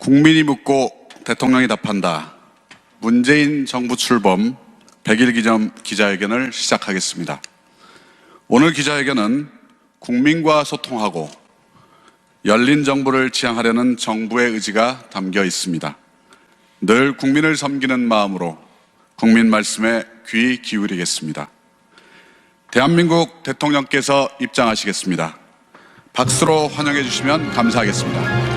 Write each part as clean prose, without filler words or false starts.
국민이 묻고 대통령이 답한다. 문재인 정부 출범 100일 기념 기자회견을 시작하겠습니다. 오늘 기자회견은 국민과 소통하고 열린 정부를 지향하려는 정부의 의지가 담겨 있습니다. 늘 국민을 섬기는 마음으로 국민 말씀에 귀 기울이겠습니다. 대한민국 대통령께서 입장하시겠습니다. 박수로 환영해 주시면 감사하겠습니다.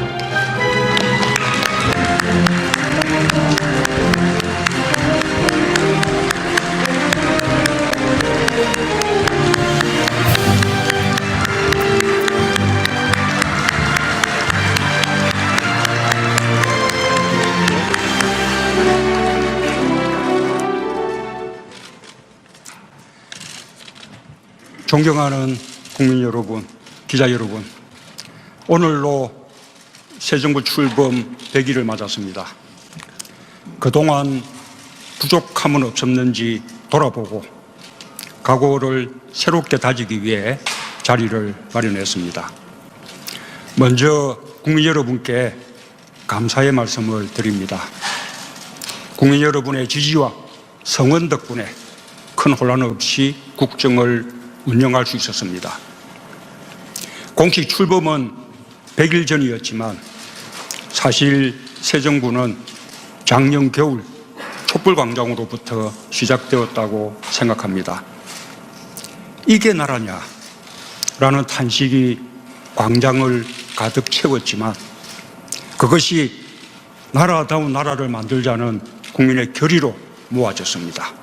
존경하는 국민 여러분, 기자 여러분, 오늘로 새 정부 출범 100일을 맞았습니다. 그동안 부족함은 없었는지 돌아보고 각오를 새롭게 다지기 위해 자리를 마련했습니다. 먼저 국민 여러분께 감사의 말씀을 드립니다. 국민 여러분의 지지와 성원 덕분에 큰 혼란 없이 국정을 운영할 수 있었습니다. 공식 출범은 100일 전이었지만 사실 새 정부는 작년 겨울 촛불광장으로부터 시작되었다고 생각합니다. 이게 나라냐? 라는 탄식이 광장을 가득 채웠지만 그것이 나라다운 나라를 만들자는 국민의 결의로 모아졌습니다.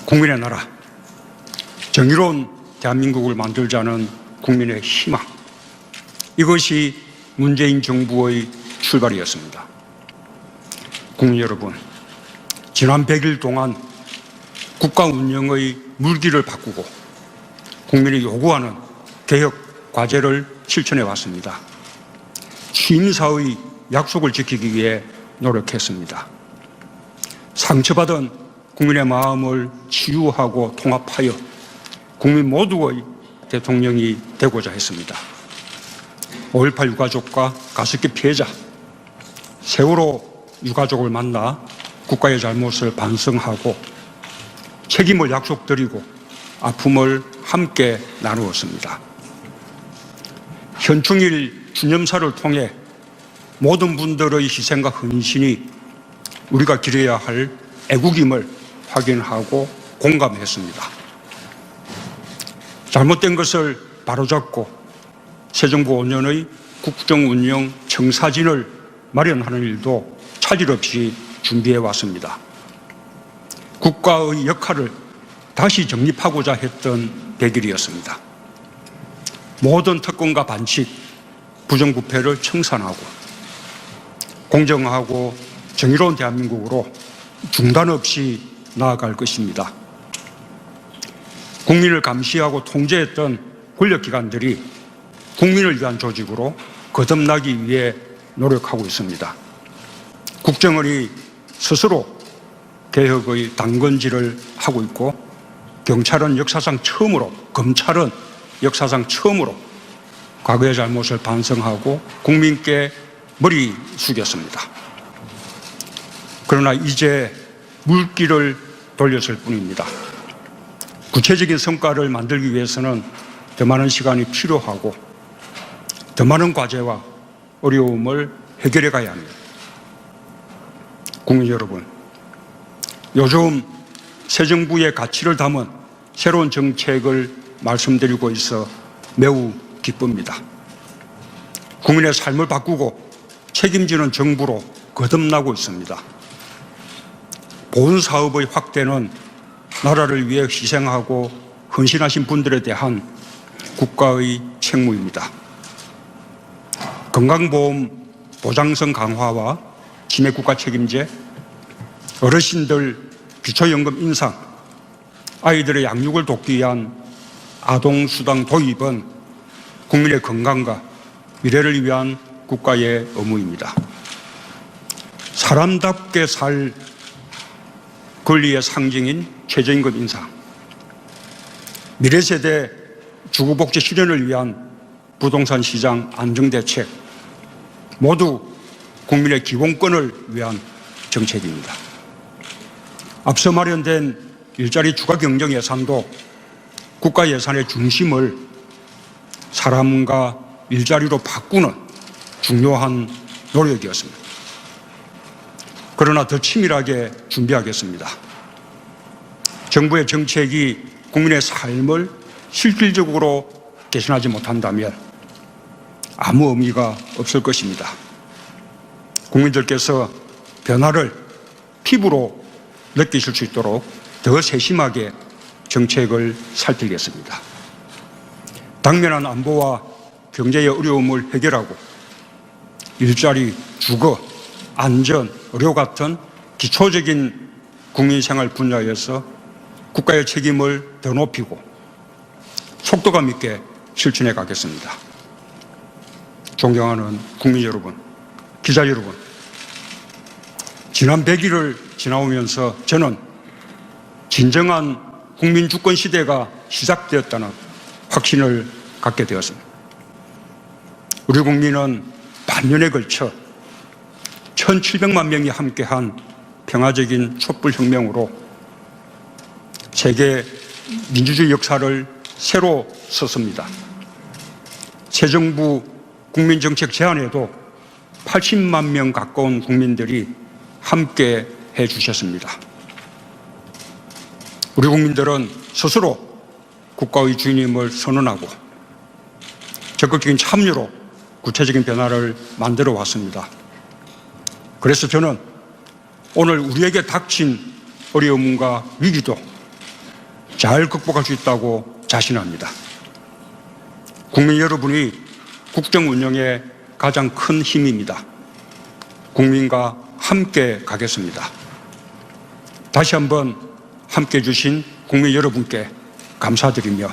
국민의 나라, 정의로운 대한민국을 만들자는 국민의 희망, 이것이 문재인 정부의 출발이었습니다. 국민 여러분, 지난 100일 동안 국가 운영의 물기를 바꾸고 국민이 요구하는 개혁 과제를 실천해 왔습니다. 취임사의 약속을 지키기 위해 노력했습니다. 상처받은 국민의 마음을 치유하고 통합하여 국민 모두의 대통령이 되고자 했습니다. 5.18 유가족과 가습기 피해자, 세월호 유가족을 만나 국가의 잘못을 반성하고 책임을 약속드리고 아픔을 함께 나누었습니다. 현충일 기념사를 통해 모든 분들의 희생과 헌신이 우리가 기려야 할 애국임을 확인하고 공감했습니다. 잘못된 것을 바로잡고 새 정부 5년의 국정운영 청사진을 마련하는 일도 차질 없이 준비해 왔습니다. 국가의 역할을 다시 정립하고자 했던 100일이었습니다. 모든 특권과 반칙, 부정부패를 청산하고 공정하고 정의로운 대한민국으로 중단 없이 나아갈 것입니다. 국민을 감시하고 통제했던 권력기관들이 국민을 위한 조직으로 거듭나기 위해 노력하고 있습니다. 국정원이 스스로 개혁의 당근질을 하고 있고 경찰은 역사상 처음으로, 검찰은 역사상 처음으로 과거의 잘못을 반성하고 국민께 머리 숙였습니다. 그러나 이제 물길을 돌렸을 뿐입니다. 구체적인 성과를 만들기 위해서는 더 많은 시간이 필요하고 더 많은 과제와 어려움을 해결해 가야 합니다. 국민 여러분, 요즘 새 정부의 가치를 담은 새로운 정책을 말씀드리고 있어 매우 기쁩니다. 국민의 삶을 바꾸고 책임지는 정부로 거듭나고 있습니다. 보훈사업의 확대는 나라를 위해 희생하고 헌신하신 분들에 대한 국가의 책무입니다. 건강보험 보장성 강화와 치매국가 책임제, 어르신들 기초연금 인상, 아이들의 양육을 돕기 위한 아동수당 도입은 국민의 건강과 미래를 위한 국가의 의무입니다. 사람답게 살 권리의 상징인 최저임금 인상, 미래세대 주거복지 실현을 위한 부동산 시장 안정대책 모두 국민의 기본권을 위한 정책입니다. 앞서 마련된 일자리 추가 경정 예산도 국가 예산의 중심을 사람과 일자리로 바꾸는 중요한 노력이었습니다. 그러나 더 치밀하게 준비하겠습니다. 정부의 정책이 국민의 삶을 실질적으로 개선하지 못한다면 아무 의미가 없을 것입니다. 국민들께서 변화를 피부로 느끼실 수 있도록 더 세심하게 정책을 살피겠습니다. 당면한 안보와 경제의 어려움을 해결하고 일자리, 주거, 안전, 의료 같은 기초적인 국민생활 분야에서 국가의 책임을 더 높이고 속도감 있게 실천해 가겠습니다. 존경하는 국민 여러분, 기자 여러분, 지난 100일을 지나오면서 저는 진정한 국민 주권 시대가 시작되었다는 확신을 갖게 되었습니다. 우리 국민은 반년에 걸쳐 1700만 명이 함께한 평화적인 촛불혁명으로 세계 민주주의 역사를 새로 썼습니다. 새 정부 국민정책 제안에도 80만 명 가까운 국민들이 함께 해주셨습니다. 우리 국민들은 스스로 국가의 주인임을 선언하고 적극적인 참여로 구체적인 변화를 만들어 왔습니다. 그래서 저는 오늘 우리에게 닥친 어려움과 위기도 잘 극복할 수 있다고 자신합니다. 국민 여러분이 국정 운영의 가장 큰 힘입니다. 국민과 함께 가겠습니다. 다시 한번 함께 해주신 국민 여러분께 감사드리며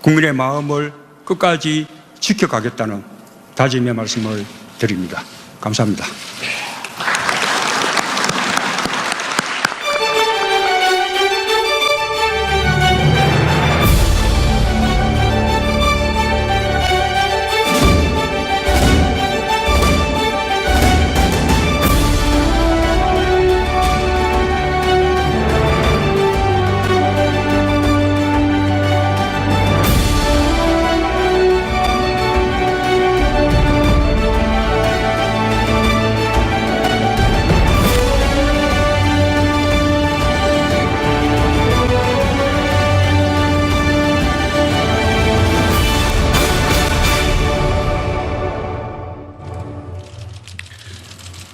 국민의 마음을 끝까지 지켜가겠다는 다짐의 말씀을 드립니다. 감사합니다.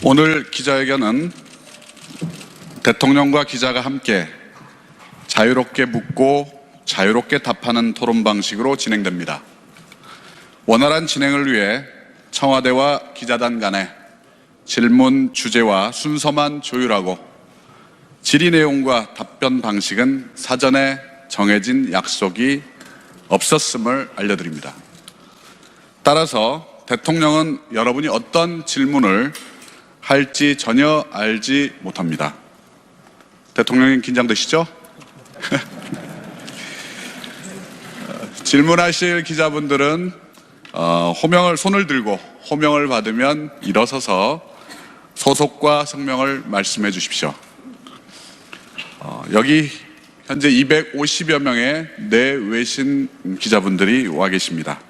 오늘 기자회견은 대통령과 기자가 함께 자유롭게 묻고 자유롭게 답하는 토론 방식으로 진행됩니다. 원활한 진행을 위해 청와대와 기자단 간에 질문 주제와 순서만 조율하고 질의 내용과 답변 방식은 사전에 정해진 약속이 없었음을 알려드립니다. 따라서 대통령은 여러분이 어떤 질문을 할지 전혀 알지 못합니다. 대통령님 긴장되시죠? 질문하실 기자분들은 손을 들고 호명을 받으면 일어서서 소속과 성명을 말씀해 주십시오. 여기 현재 250여 명의 내외신 기자분들이 와 계십니다.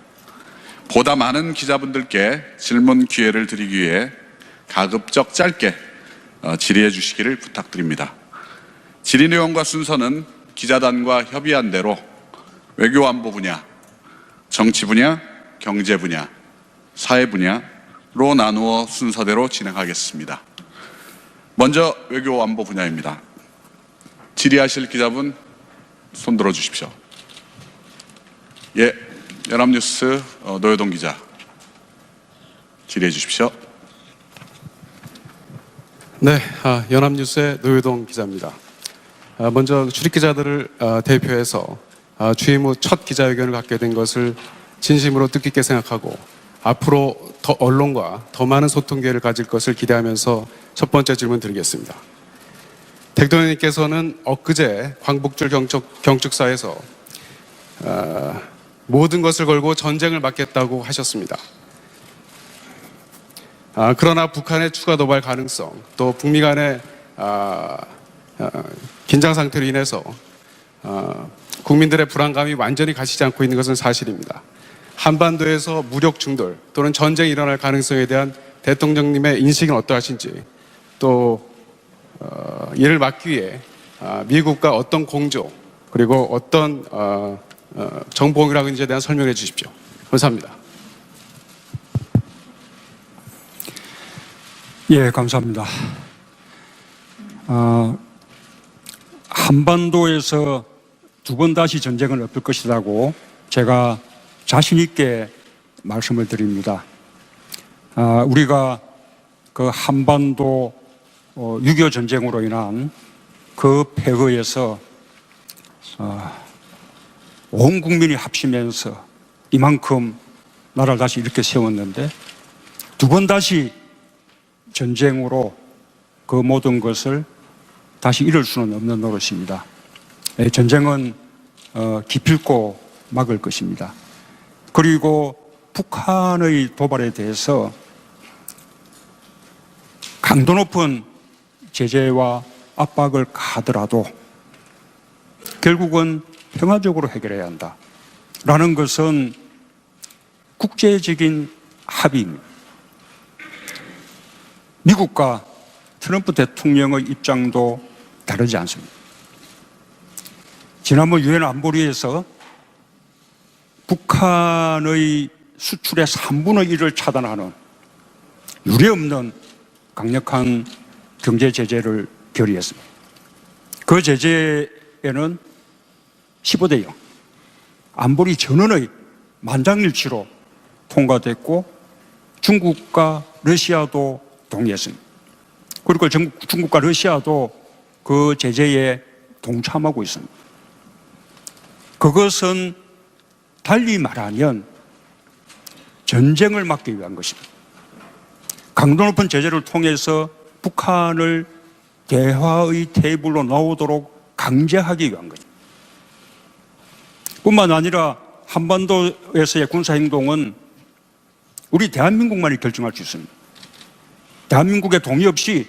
보다 많은 기자분들께 질문 기회를 드리기 위해 가급적 짧게 질의해 주시기를 부탁드립니다. 질의 내용과 순서는 기자단과 협의한 대로 외교안보 분야, 정치 분야, 경제 분야, 사회 분야로 나누어 순서대로 진행하겠습니다. 먼저 외교안보 분야입니다. 질의하실 기자분 손 들어 주십시오. 예, 연합뉴스 노여동 기자 질의해 주십시오. 네, 연합뉴스의 노여동 기자입니다. 먼저 출입기자들을 대표해서 취임 후 첫 기자회견을 갖게 된 것을 진심으로 뜻깊게 생각하고 앞으로 더 언론과 더 많은 소통 기회를 가질 것을 기대하면서 첫 번째 질문 드리겠습니다. 대통령님께서는 엊그제 광복절 경축사에서 모든 것을 걸고 전쟁을 막겠다고 하셨습니다. 그러나 북한의 추가 도발 가능성, 또 북미 간의 긴장 상태로 인해서 국민들의 불안감이 완전히 가시지 않고 있는 것은 사실입니다. 한반도에서 무력 충돌 또는 전쟁이 일어날 가능성에 대한 대통령님의 인식은 어떠하신지, 또 이를 막기 위해 미국과 어떤 공조 그리고 어떤 정보 공유라는지에 대한 설명해 주십시오. 감사합니다. 예, 감사합니다. 한반도에서 두 번 다시 전쟁은 없을 것이라고 제가 자신 있게 말씀을 드립니다. 우리가 그 한반도 6.25 전쟁으로 인한 그 폐허에서 온 국민이 합심해서 이만큼 나라를 다시 이렇게 세웠는데, 두 번 다시 전쟁으로 그 모든 것을 다시 이룰 수는 없는 노릇입니다. 전쟁은 기필코 막을 것입니다. 그리고 북한의 도발에 대해서 강도 높은 제재와 압박을 가하더라도 결국은 평화적으로 해결해야 한다라는 것은 국제적인 합의입니다. 미국과 트럼프 대통령의 입장도 다르지 않습니다. 지난번 유엔 안보리에서 북한의 수출의 3분의 1을 차단하는 유례없는 강력한 경제 제재를 결의했습니다. 그 제재에는 15대 0 안보리 전원의 만장일치로 통과됐고, 중국과 러시아도 동의했습니다. 그리고 중국과 러시아도 그 제재에 동참하고 있습니다. 그것은 달리 말하면 전쟁을 막기 위한 것입니다. 강도 높은 제재를 통해서 북한을 대화의 테이블로 나오도록 강제하기 위한 것입니다. 뿐만 아니라 한반도에서의 군사행동은 우리 대한민국만이 결정할 수 있습니다. 대한민국의 동의 없이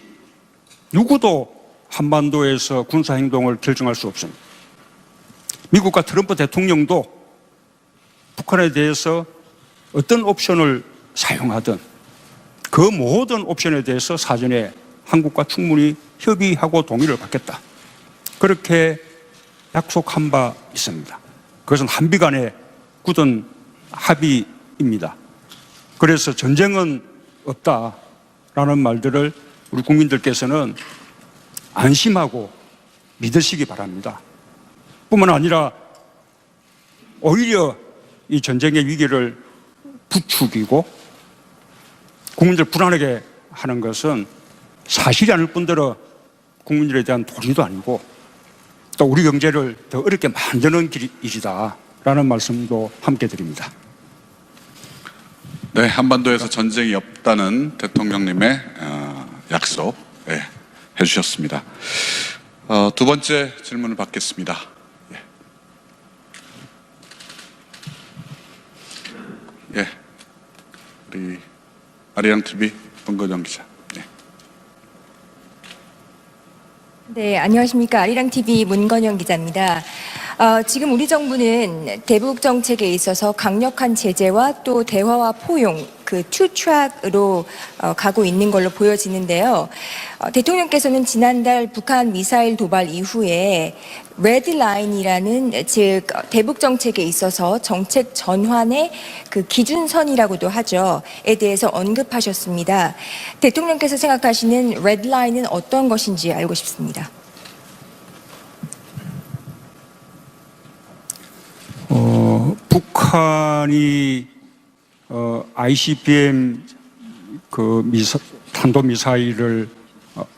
누구도 한반도에서 군사행동을 결정할 수 없습니다. 미국과 트럼프 대통령도 북한에 대해서 어떤 옵션을 사용하든 그 모든 옵션에 대해서 사전에 한국과 충분히 협의하고 동의를 받겠다, 그렇게 약속한 바 있습니다. 그것은 한미 간의 굳은 합의입니다. 그래서 전쟁은 없다라는 말들을 우리 국민들께서는 안심하고 믿으시기 바랍니다. 뿐만 아니라 오히려 이 전쟁의 위기를 부추기고 국민들 불안하게 하는 것은 사실이 아닐 뿐더러 국민들에 대한 도리도 아니고 또 우리 경제를 더 어렵게 만드는 일이다라는 말씀도 함께 드립니다. 네, 한반도에서 전쟁이 없다는 대통령님의 약속 해주셨습니다. 두 번째 질문을 받겠습니다. 우리 아리랑TV 문건영 기자. 네, 안녕하십니까. 아리랑TV 문건영 기자입니다. 지금 우리 정부는 대북 정책에 있어서 강력한 제재와 또 대화와 포용, 그 투 트랙으로 가고 있는 걸로 보여지는데요. 대통령께서는 지난달 북한 미사일 도발 이후에 레드라인이라는, 즉 대북 정책에 있어서 정책 전환의 그 기준선이라고도 하죠. 에 대해서 언급하셨습니다. 대통령께서 생각하시는 레드라인은 어떤 것인지 알고 싶습니다. 북한이 ICBM 그 탄도미사일을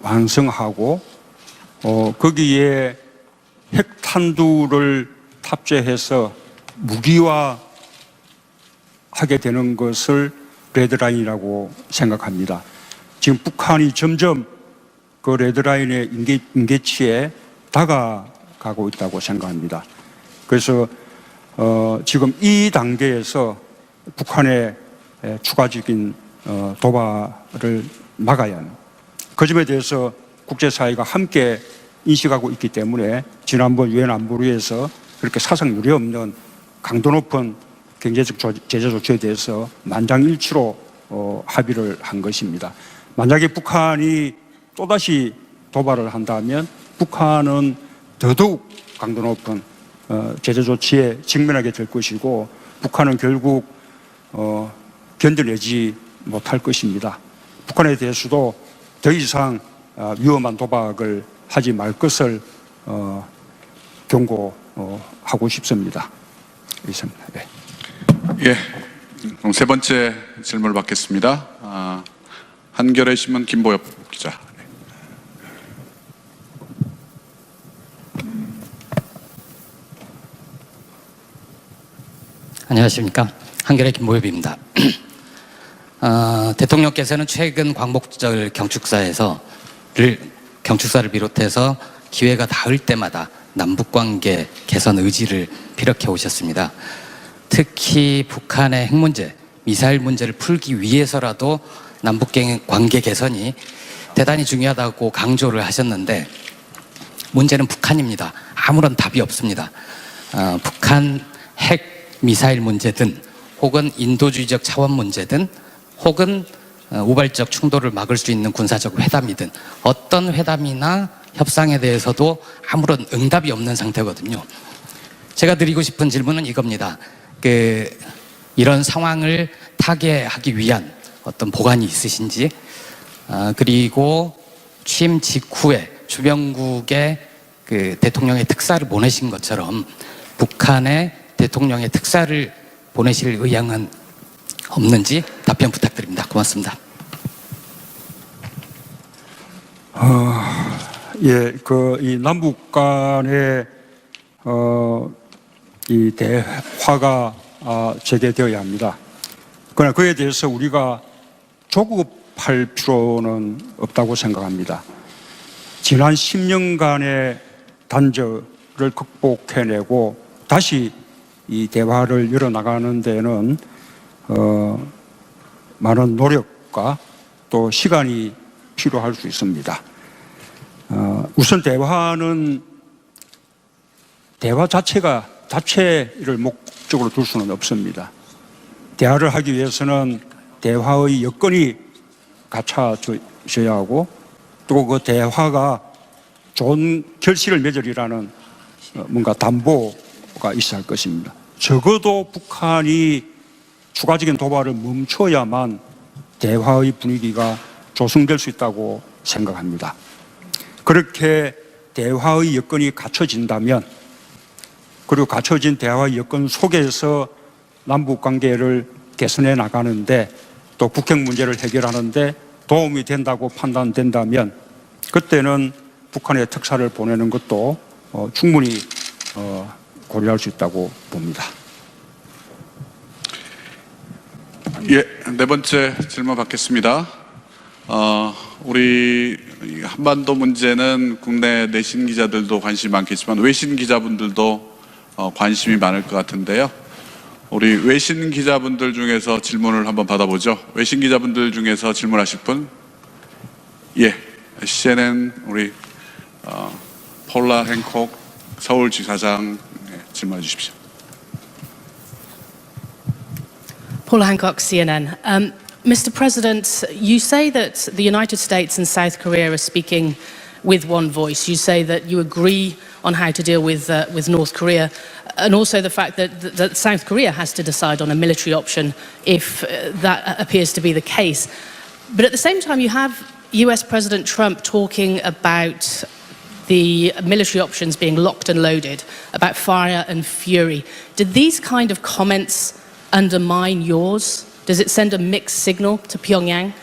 완성하고 거기에 핵탄두를 탑재해서 무기화하게 되는 것을 레드라인이라고 생각합니다. 지금 북한이 점점 그 레드라인의 임계치에 다가가고 있다고 생각합니다. 그래서 지금 이 단계에서 북한의 추가적인 도발을 막아야 하는 그 점에 대해서 국제사회가 함께 인식하고 있기 때문에 지난번 유엔 안보리에서 그렇게 사상 유례 없는 강도 높은 경제적 제재 조치에 대해서 만장일치로 합의를 한 것입니다. 만약에 북한이 또다시 도발을 한다면 북한은 더더욱 강도 높은 제재 조치에 직면하게 될 것이고 북한은 결국 견뎌내지 못할 것입니다. 북한에 대해서도 더 이상 위험한 도박을 하지 말 것을 경고하고 싶습니다. 이상입니다. 네. 예, 그럼 세 번째 질문을 받겠습니다. 한겨레 신문 김보엽 기자. 안녕하십니까. 한겨레 김보엽입니다. 대통령께서는 최근 광복절 경축사를 비롯해서 기회가 닿을 때마다 남북관계 개선 의지를 피력해 오셨습니다. 특히 북한의 핵 문제, 미사일 문제를 풀기 위해서라도 남북관계 개선이 대단히 중요하다고 강조를 하셨는데 문제는 북한입니다. 아무런 답이 없습니다. 북한 핵 미사일 문제든 혹은 인도주의적 차원 문제든 혹은 우발적 충돌을 막을 수 있는 군사적 회담이든 어떤 회담이나 협상에 대해서도 아무런 응답이 없는 상태거든요. 제가 드리고 싶은 질문은 이겁니다. 이런 상황을 타개하기 위한 어떤 보관이 있으신지, 그리고 취임 직후에 주변국에 대통령의 특사를 보내신 것처럼 북한에 대통령의 특사를 보내실 의향은 없는지 답변 부탁드립니다. 고맙습니다. 예, 이 남북 간의 이 대화가 재개되어야 합니다. 그러나 그에 대해서 우리가 조급할 필요는 없다고 생각합니다. 지난 10년간의 단절을 극복해내고 다시 이 대화를 열어나가는 데는 많은 노력과 또 시간이 필요할 수 있습니다. 우선 대화 자체를 목적으로 둘 수는 없습니다. 대화를 하기 위해서는 대화의 여건이 갖춰져야 하고 또 그 대화가 좋은 결실을 맺으리라는 뭔가 담보가 있어야 할 것입니다. 적어도 북한이 추가적인 도발을 멈춰야만 대화의 분위기가 조성될 수 있다고 생각합니다. 그렇게 대화의 여건이 갖춰진다면 그리고 갖춰진 대화의 여건 속에서 남북 관계를 개선해 나가는데 또 북핵 문제를 해결하는데 도움이 된다고 판단된다면 그때는 북한에 특사를 보내는 것도 충분히 고려할 수 있다고 봅니다. 예, 네 번째 질문 받겠습니다. 우리 한반도 문제는 국내 내신 기자들도 관심이 많겠지만 외신 기자분들도 관심이 많을 것 같은데요. 우리 외신 기자분들 중에서 질문을 한번 받아보죠. 외신 기자분들 중에서 질문하실 분? 예, CNN 우리 폴라 행콕 서울지사장 질문해 주십시오. Paula Hancock, CNN. Mr. President, you say that the United States and South Korea are speaking with one voice. You say that you agree on how to deal with North Korea, and also the fact that South Korea has to decide on a military option if that appears to be the case. But at the same time, you have US President Trump talking about the military options being locked and loaded, about fire and fury. Did these kind of comments undermine yours? Does it send a mixed signal to Pyongyang?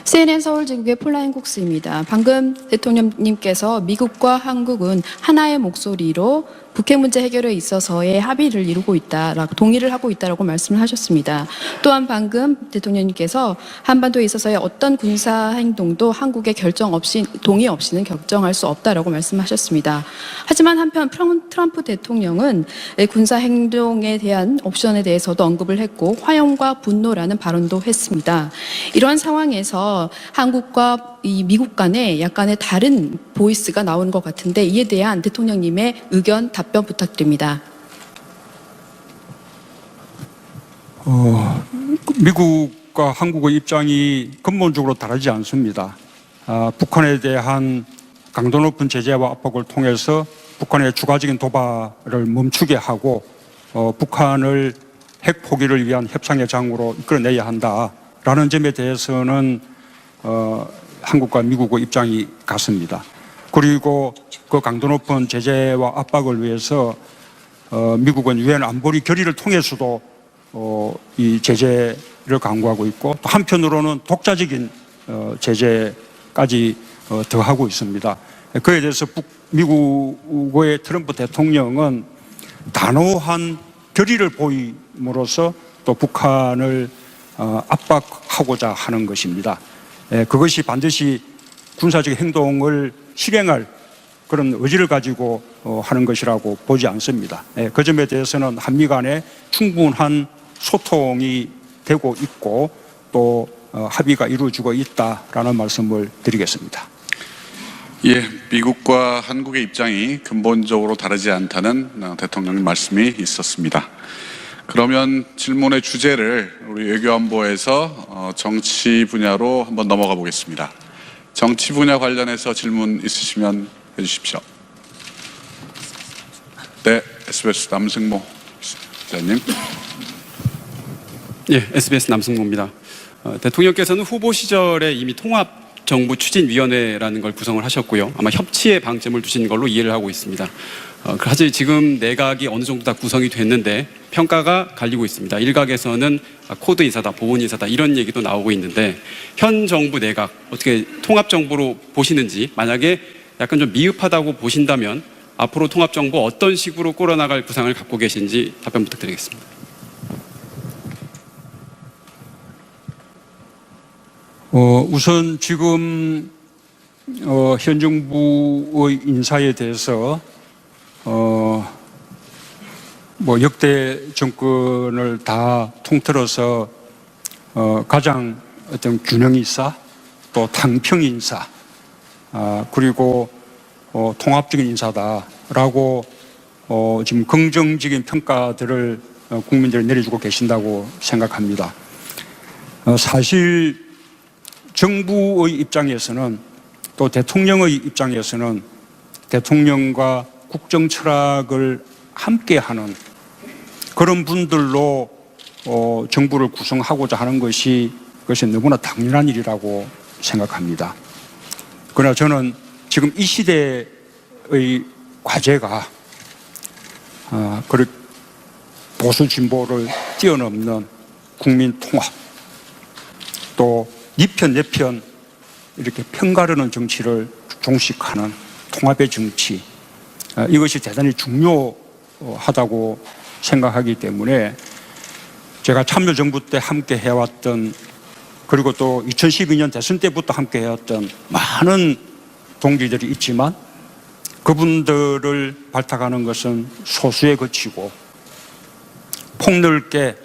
CNN 서울지국의 폴라 행콕스입니다. 방금 대통령님께서 미국과 한국은 하나의 목소리로 북핵 문제 해결에 있어서의 합의를 이루고 있다라고 동의를 하고 있다라고 말씀을 하셨습니다. 또한 방금 대통령님께서 한반도에 있어서의 어떤 군사 행동도 한국의 결정 없이 동의 없이는 결정할 수 없다라고 말씀하셨습니다. 하지만 한편 트럼프 대통령은 군사 행동에 대한 옵션에 대해서도 언급을 했고 화염과 분노라는 발언도 했습니다. 이러한 상황에서 한국과 이 미국 간에 약간의 다른 보이스가 나오는 것 같은데 이에 대한 대통령님의 의견 답변 부탁드립니다. 미국과 한국의 입장이 근본적으로 다르지 않습니다. 북한에 대한 강도 높은 제재와 압박을 통해서 북한의 추가적인 도발을 멈추게 하고 북한을 핵 포기를 위한 협상의 장으로 이끌어내야 한다라는 점에 대해서는 한국과 미국의 입장이 같습니다. 그리고 그 강도 높은 제재와 압박을 위해서 미국은 유엔 안보리 결의를 통해서도 이 제재를 강구하고 있고 또 한편으로는 독자적인 제재까지 더하고 있습니다. 그에 대해서 미국의 트럼프 대통령은 단호한 결의를 보임으로써 또 북한을 압박하고자 하는 것입니다. 그것이 반드시 군사적 행동을 실행할 그런 의지를 가지고 하는 것이라고 보지 않습니다. 그 점에 대해서는 한미 간에 충분한 소통이 되고 있고 또 합의가 이루어지고 있다라는 말씀을 드리겠습니다. 예, 미국과 한국의 입장이 근본적으로 다르지 않다는 대통령님 말씀이 있었습니다. 그러면 질문의 주제를 우리 외교안보에서 정치 분야로 한번 넘어가 보겠습니다. 정치 분야 관련해서 질문 있으시면 해주십시오. 네, SBS 남승모 기자님. 예, SBS 남승모입니다. 대통령께서는 후보 시절에 이미 통합정부추진위원회라는 걸 구성을 하셨고요. 아마 협치에 방점을 두신 걸로 이해를 하고 있습니다. 사실 지금 내각이 어느 정도 다 구성이 됐는데 평가가 갈리고 있습니다. 일각에서는 코드 인사다, 보훈 인사다 이런 얘기도 나오고 있는데 현 정부 내각 어떻게 통합정부로 보시는지 만약에 약간 좀 미흡하다고 보신다면 앞으로 통합정부 어떤 식으로 꾸려나갈 구상을 갖고 계신지 답변 부탁드리겠습니다. 우선 지금 현 정부의 인사에 대해서 뭐 역대 정권을 다 통틀어서 가장 어떤 균형 인사, 또 당평 인사, 그리고 통합적인 인사다라고 지금 긍정적인 평가들을 국민들이 내려주고 계신다고 생각합니다. 사실 정부의 입장에서는 또 대통령의 입장에서는 대통령과 국정 철학을 함께하는 그런 분들로 정부를 구성하고자 하는 것이 그것이 너무나 당연한 일이라고 생각합니다. 그러나 저는 지금 이 시대의 과제가 보수 진보를 뛰어넘는 국민 통합, 또 니 편 내 편 이렇게 편가르는 정치를 종식하는 통합의 정치, 이것이 대단히 중요하다고 생각하기 때문에 제가 참여정부 때 함께 해왔던, 그리고 또 2012년 대선 때부터 함께 해왔던 많은 동지들이 있지만 그분들을 발탁하는 것은 소수에 그치고 폭넓게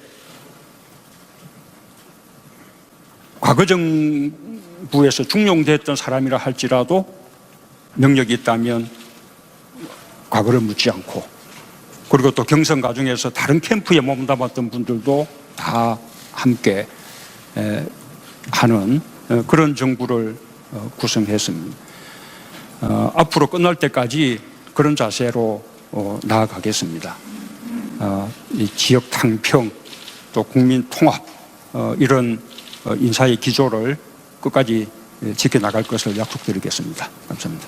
과거 정부에서 중용됐던 사람이라 할지라도 능력이 있다면 과거를 묻지 않고, 그리고 또 경선 과정에서 다른 캠프에 몸담았던 분들도 다 함께 하는 그런 정부를 구성했습니다. 앞으로 끝날 때까지 그런 자세로 나아가겠습니다. 이 지역 탕평, 또 국민 통합, 이런 인사의 기조를 끝까지 지켜나갈 것을 약속드리겠습니다. 감사합니다.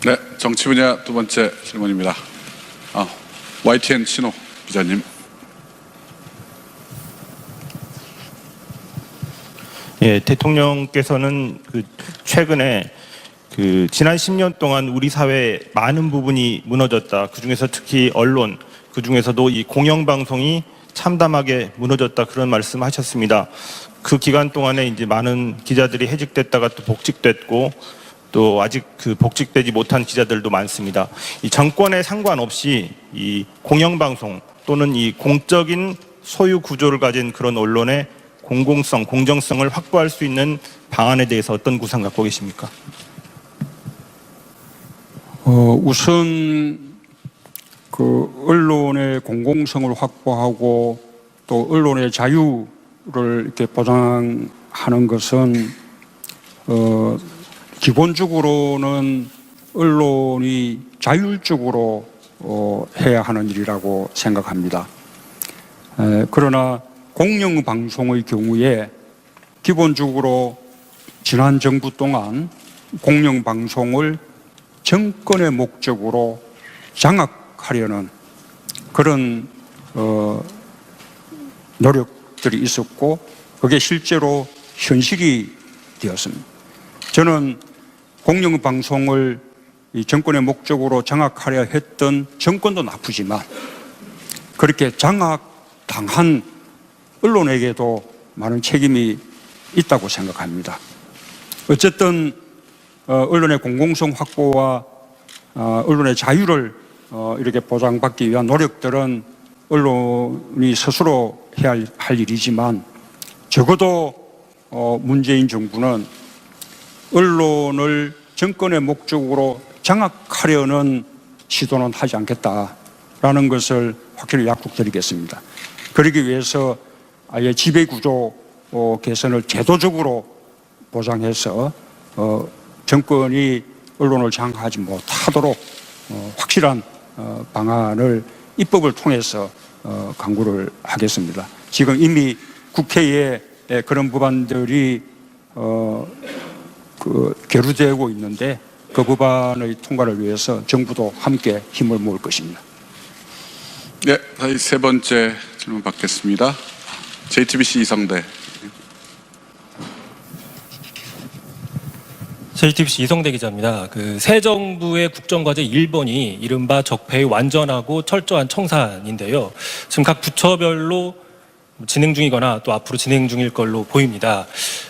네, 정치 분야 두 번째 질문입니다. YTN 신호 기자님. 예, 대통령께서는 최근에 지난 10년 동안 우리 사회 많은 부분이 무너졌다. 그중에서 특히 언론, 그중에서도 이 공영방송이 참담하게 무너졌다. 그런 말씀하셨습니다. 그 기간 동안에 이제 많은 기자들이 해직됐다가 또 복직됐고 또 아직 그 복직되지 못한 기자들도 많습니다. 이 정권에 상관없이 이 공영방송 또는 이 공적인 소유 구조를 가진 그런 언론의 공공성, 공정성을 확보할 수 있는 방안에 대해서 어떤 구상 갖고 계십니까? 우선 그 언론의 공공성을 확보하고 또 언론의 자유를 이렇게 보장하는 것은 기본적으로는 언론이 자율적으로 해야 하는 일이라고 생각합니다. 그러나 공영방송의 경우에 기본적으로 지난 정부 동안 공영방송을 정권의 목적으로 장악하려는 그런 노력들이 있었고 그게 실제로 현실이 되었습니다. 저는 공영방송을 이 정권의 목적으로 장악하려 했던 정권도 나쁘지만 그렇게 장악당한 언론에게도 많은 책임이 있다고 생각합니다. 어쨌든 언론의 공공성 확보와 언론의 자유를 이렇게 보장받기 위한 노력들은 언론이 스스로 해야 할 일이지만 적어도 문재인 정부는 언론을 정권의 목적으로 장악하려는 시도는 하지 않겠다라는 것을 확실히 약속드리겠습니다. 그러기 위해서 아예 지배구조 개선을 제도적으로 보장해서 정권이 언론을 장악하지 못하도록 확실한 방안을 입법을 통해서 강구를 하겠습니다. 지금 이미 국회에 그런 법안들이 계류되고 있는데 그 법안의 통과를 위해서 정부도 함께 힘을 모을 것입니다. 네, 다시 세 번째 질문 받겠습니다. JTBC 이성대. JTBC 이성대 기자입니다. 새 정부의 국정과제 1번이 이른바 적폐의 완전하고 철저한 청산인데요. 지금 각 부처별로 진행 중이거나 또 앞으로 진행 중일 걸로 보입니다.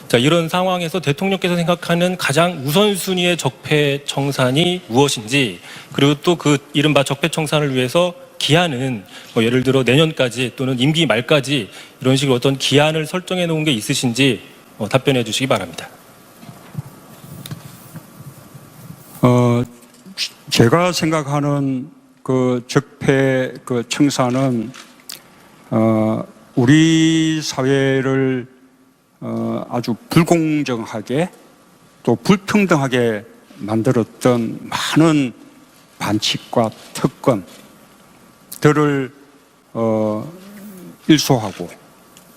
자, 이런 상황에서 대통령께서 생각하는 가장 우선순위의 적폐 청산이 무엇인지, 그리고 또 그 이른바 적폐 청산을 위해서 기한은 예를 들어 내년까지 또는 임기 말까지 이런 식으로 어떤 기한을 설정해 놓은 게 있으신지 답변해 주시기 바랍니다. 제가 생각하는 그 적폐 그 청산은 우리 사회를 아주 불공정하게 또 불평등하게 만들었던 많은 반칙과 특권들을 일소하고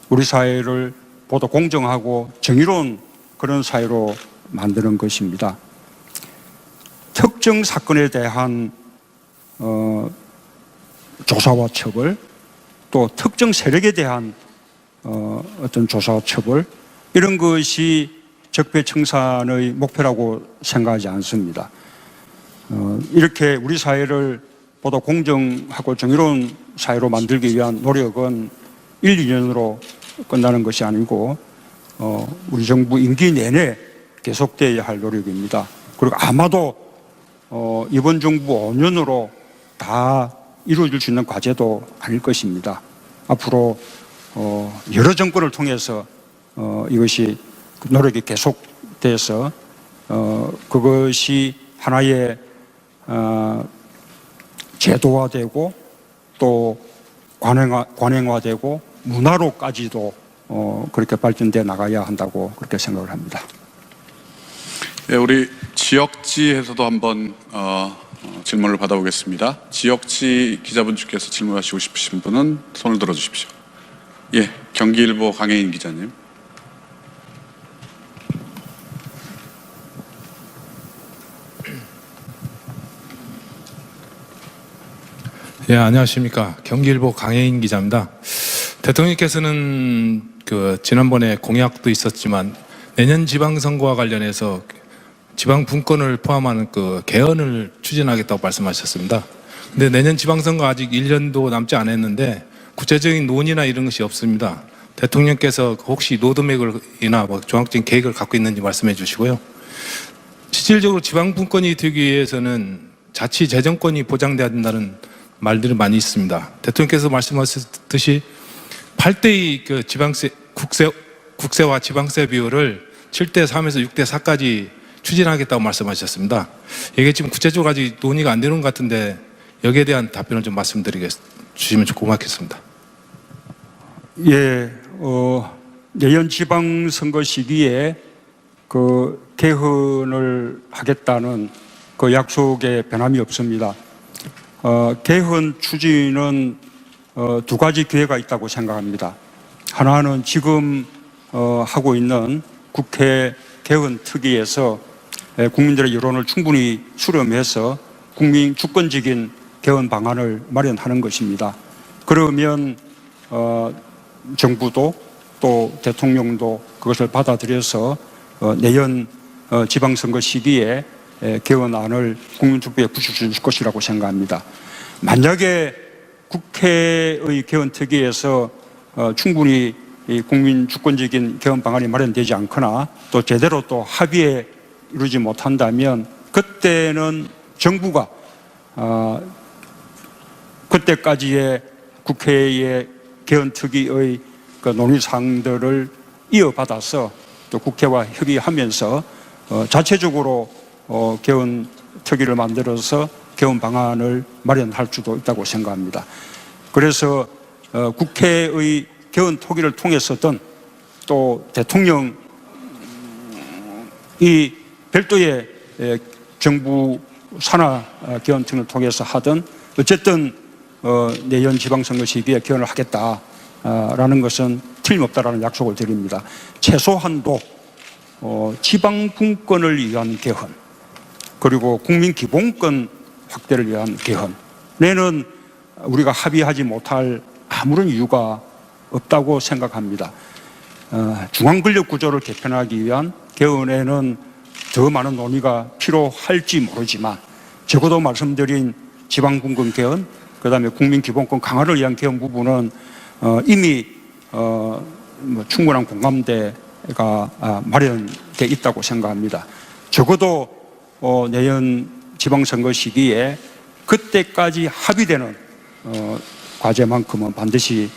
우리 사회를 보다 공정하고 정의로운 그런 사회로 만드는 것입니다. 특정 사건에 대한 조사와 처벌, 또 특정 세력에 대한 어떤 조사와 처벌, 이런 것이 적폐 청산의 목표라고 생각하지 않습니다. 이렇게 우리 사회를 보다 공정하고 정의로운 사회로 만들기 위한 노력은 1, 2년으로 끝나는 것이 아니고 우리 정부 임기 내내 계속되어야 할 노력입니다. 그리고 아마도 이번 정부 5년으로 다 이루어질 수 있는 과제도 아닐 것입니다. 앞으로 여러 정권을 통해서 이것이 노력이 계속돼서 그것이 하나의 제도화되고 또 관행화되고 문화로까지도 그렇게 발전돼 나가야 한다고 그렇게 생각을 합니다. 네, 우리 지역지에서도 한번 질문을 받아보겠습니다. 지역지 기자분께서 질문하시고 싶으신 분은 손을 들어주십시오. 예, 경기일보 강혜인 기자님. 예, 안녕하십니까. 경기일보 강혜인 기자입니다. 대통령께서는 지난번에 공약도 있었지만 내년 지방선거와 관련해서 지방 분권을 포함한 그 개헌을 추진하겠다고 말씀하셨습니다. 근데 내년 지방선거 아직 1년도 남지 않았는데 구체적인 논의나 이런 것이 없습니다. 대통령께서 혹시 로드맵이나 뭐 종합적인 계획을 갖고 있는지 말씀해 주시고요. 실질적으로 지방 분권이 되기 위해서는 자치 재정권이 보장돼야 된다는 말들이 많이 있습니다. 대통령께서 말씀하셨듯이 8대2 그 지방세 국세와 지방세 비율을 7대3에서 6대4까지 추진하겠다고 말씀하셨습니다. 이게 지금 구체적으로 아직 논의가 안 되는 것 같은데 여기에 대한 답변을 좀 주시면 고맙겠습니다. 예, 내년 지방선거 시기에 그 개헌을 하겠다는 그 약속에 변함이 없습니다. 개헌 추진은 두 가지 기회가 있다고 생각합니다. 하나는 지금 하고 있는 국회 개헌 특위에서 국민들의 여론을 충분히 수렴해서 국민 주권적인 개헌 방안을 마련하는 것입니다. 그러면 정부도 또 대통령도 그것을 받아들여서 내년 지방선거 시기에 개헌안을 국민투표에 붙여줄 것이라고 생각합니다. 만약에 국회의 개헌특위에서 충분히 국민 주권적인 개헌 방안이 마련되지 않거나 또 제대로 또 합의에 이루지 못한다면 그때는 정부가 그때까지의 국회의 개헌특위의 그 논의사항들을 이어받아서 또 국회와 협의하면서 자체적으로 개헌특위를 만들어서 개헌 방안을 마련할 수도 있다고 생각합니다. 그래서 국회의 개헌특위를 통해서든 또 대통령이 별도의 정부 산하 개헌특위를 통해서 하든 어쨌든 내년 지방선거 시기에 개헌을 하겠다라는 것은 틀림없다라는 약속을 드립니다. 최소한도 지방분권을 위한 개헌 그리고 국민기본권 확대를 위한 개헌에는 우리가 합의하지 못할 아무런 이유가 없다고 생각합니다. 중앙권력 구조를 개편하기 위한 개헌에는 더 많은 논의가 필요할지 모르지만 적어도 말씀드린 지방분권 개헌 그 다음에 국민기본권 강화를 위한 개헌 부분은 이미 충분한 공감대가 마련돼 있다고 생각합니다. 적어도 내년 지방선거 시기에 그때까지 합의되는 과제만큼은 반드시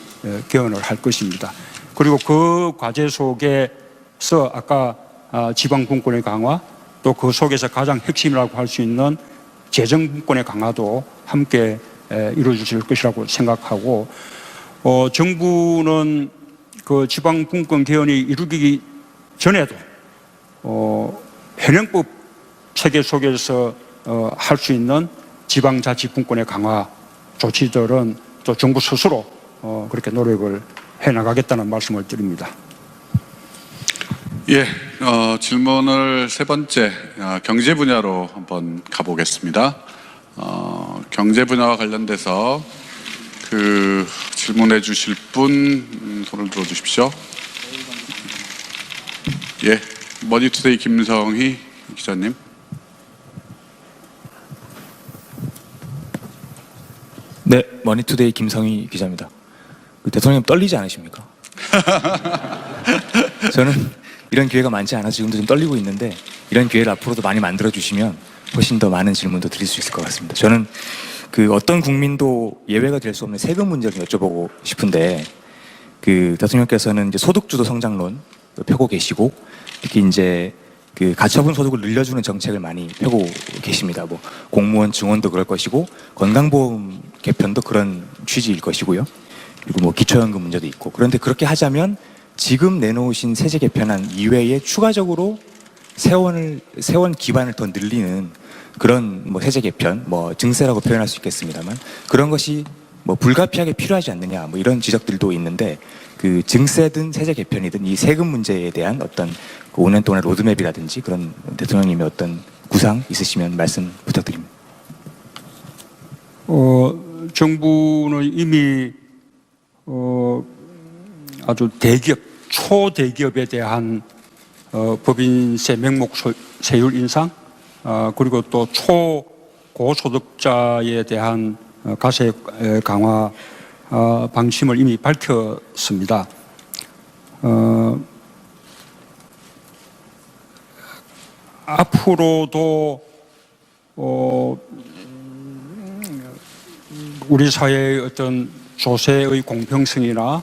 개헌을 할 것입니다. 그리고 그 과제 속에서 아까 지방분권의 강화 또 그 속에서 가장 핵심이라고 할 수 있는 재정분권의 강화도 함께 이루어질 것이라고 생각하고 정부는 그 지방분권 개헌이 이루어지기 전에도 현행법 체계 속에서 할 수 있는 지방자치분권의 강화 조치들은 또 정부 스스로 그렇게 노력을 해나가겠다는 말씀을 드립니다. 예, 질문을 세 번째 경제 분야로 한번 가보겠습니다. 경제 분야와 관련돼서 그 질문해 주실 분 손을 들어 주십시오. 예, 머니투데이 김성희 기자님. 네, 머니투데이 김성희 기자입니다. 대통령 떨리지 않으십니까? 저는 이런 기회가 많지 않아서 지금도 좀 떨리고 있는데 이런 기회를 앞으로도 많이 만들어 주시면 훨씬 더 많은 질문도 드릴 수 있을 것 같습니다. 저는 그 어떤 국민도 예외가 될 수 없는 세금 문제를 여쭤보고 싶은데 그 대통령께서는 이제 소득주도 성장론 펴고 계시고 특히 이제 그 가처분 소득을 늘려주는 정책을 많이 펴고 계십니다. 뭐 공무원 증원도 그럴 것이고 건강보험 개편도 그런 취지일 것이고요. 그리고 뭐 기초연금 문제도 있고 그런데 그렇게 하자면 지금 내놓으신 세제 개편안 이외에 추가적으로 세원 기반을 더 늘리는 그런 뭐 세제 개편, 뭐 증세라고 표현할 수 있겠습니다만 그런 것이 뭐 불가피하게 필요하지 않느냐 뭐 이런 지적들도 있는데 그 증세든 세제 개편이든 이 세금 문제에 대한 어떤 그 5년 동안의 로드맵이라든지 그런 대통령님의 어떤 구상 있으시면 말씀 부탁드립니다. 정부는 이미 아주 대기업, 초대기업에 대한 법인세 명목 세율 인상, 그리고 또 초고소득자에 대한 과세 강화 방침을 이미 밝혔습니다. 앞으로도 우리 사회의 어떤 조세의 공평성이나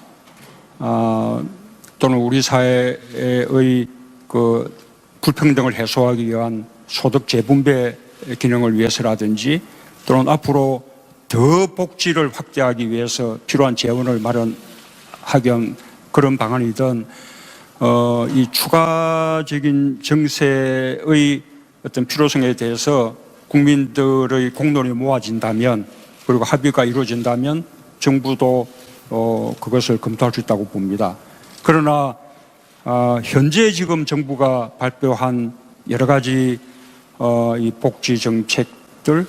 또는 우리 사회의 그 불평등을 해소하기 위한 소득 재분배 기능을 위해서라든지 또는 앞으로 더 복지를 확대하기 위해서 필요한 재원을 마련하기 위한 그런 방안이든 이 추가적인 정세의 어떤 필요성에 대해서 국민들의 공론이 모아진다면 그리고 합의가 이루어진다면 정부도 그것을 검토할 수 있다고 봅니다. 그러나 현재 지금 정부가 발표한 여러 가지 이 복지 정책들에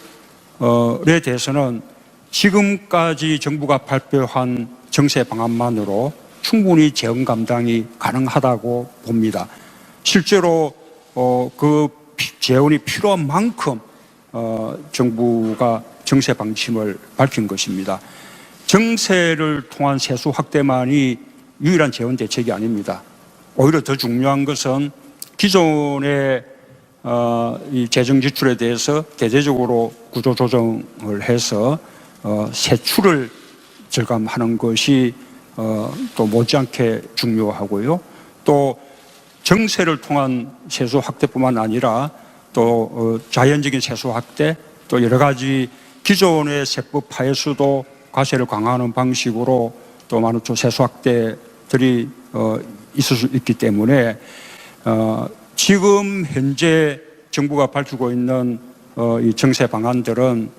대해서는 지금까지 정부가 발표한 정세 방안만으로 충분히 재원 감당이 가능하다고 봅니다. 실제로 그 재원이 필요한 만큼 정부가 정세 방침을 밝힌 것입니다. 정세를 통한 세수 확대만이 유일한 재원 대책이 아닙니다. 오히려 더 중요한 것은 기존의 이 재정 지출에 대해서 대대적으로 구조 조정을 해서 세출을 절감하는 것이 또 못지않게 중요하고요. 또 정세를 통한 세수 확대뿐만 아니라 또 자연적인 세수 확대, 또 여러 가지 기존의 세법 하에서도 과세를 강화하는 방식으로 또 많은 또 세수 확대들이 있을 수 있기 때문에 지금 현재 정부가 밝히고 있는 이 정세 방안들은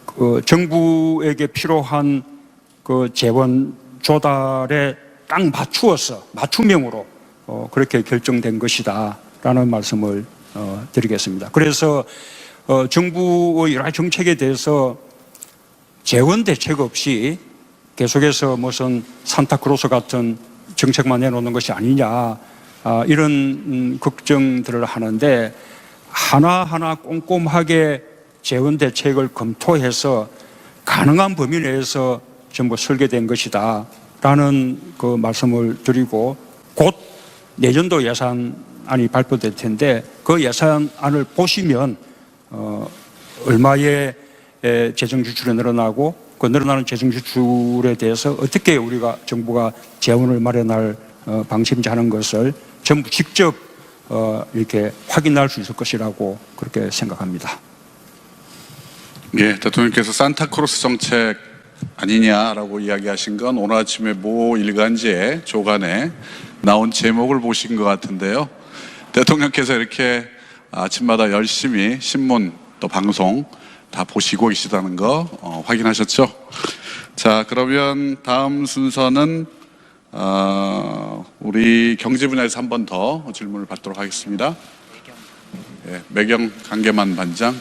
그 정부에게 필요한 그 재원 조달에 딱 맞추어서 맞춤형으로 그렇게 결정된 것이다라는 말씀을 드리겠습니다. 그래서 정부의 여러 정책에 대해서 재원 대책 없이 계속해서 무슨 산타크로스 같은 정책만 내놓는 것이 아니냐 이런 걱정들을 하는데 하나하나 꼼꼼하게 재원 대책을 검토해서 가능한 범위 내에서 전부 설계된 것이다 라는 그 말씀을 드리고 곧 내년도 예산안이 발표될 텐데 그 예산안을 보시면 얼마의 재정 지출이 늘어나고 그 늘어나는 재정 지출에 대해서 어떻게 우리가 정부가 재원을 마련할 방침인지 하는 것을 전부 직접 이렇게 확인할 수 있을 것이라고 그렇게 생각합니다. 예, 대통령께서 산타크로스 정책 아니냐라고 이야기하신 건 오늘 아침에 모 일간지에 조간에 나온 제목을 보신 것 같은데요. 대통령께서 이렇게 아침마다 열심히 신문 또 방송 다 보시고 계시다는 거 확인하셨죠? 자, 그러면 다음 순서는 우리 경제 분야에서 한 번 더 질문을 받도록 하겠습니다. 예, 매경 강계만 반장.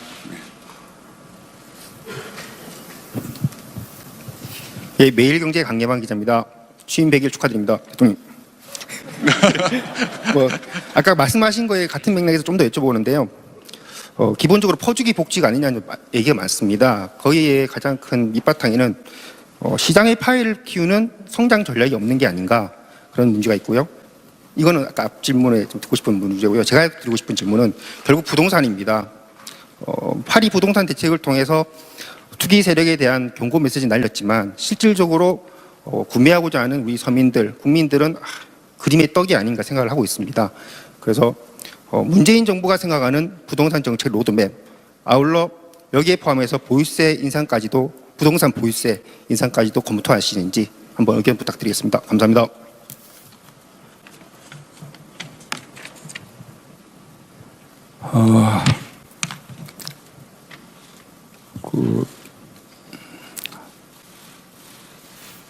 예, 매일경제 강계만 기자입니다. 취임 100일 축하드립니다, 대통령. 아까 말씀하신 거에 같은 맥락에서 좀 더 여쭤보는데요. 기본적으로 퍼주기 복지가 아니냐는 얘기가 많습니다. 거기에 가장 큰 밑바탕에는 시장의 파이를 키우는 성장 전략이 없는 게 아닌가 그런 문제가 있고요. 이거는 아까 앞 질문에 좀 듣고 싶은 문제고요. 제가 드리고 싶은 질문은 결국 부동산입니다. 파리 부동산 대책을 통해서 투기 세력에 대한 경고 메시지 날렸지만 실질적으로 구매하고자 하는 우리 서민들, 국민들은 그림의 떡이 아닌가 생각을 하고 있습니다. 그래서 문재인 정부가 생각하는 부동산 정책 로드맵, 아울러 여기에 포함해서 보유세 인상까지도, 부동산 보유세 인상까지도 검토하시는지 한번 의견 부탁드리겠습니다. 감사합니다.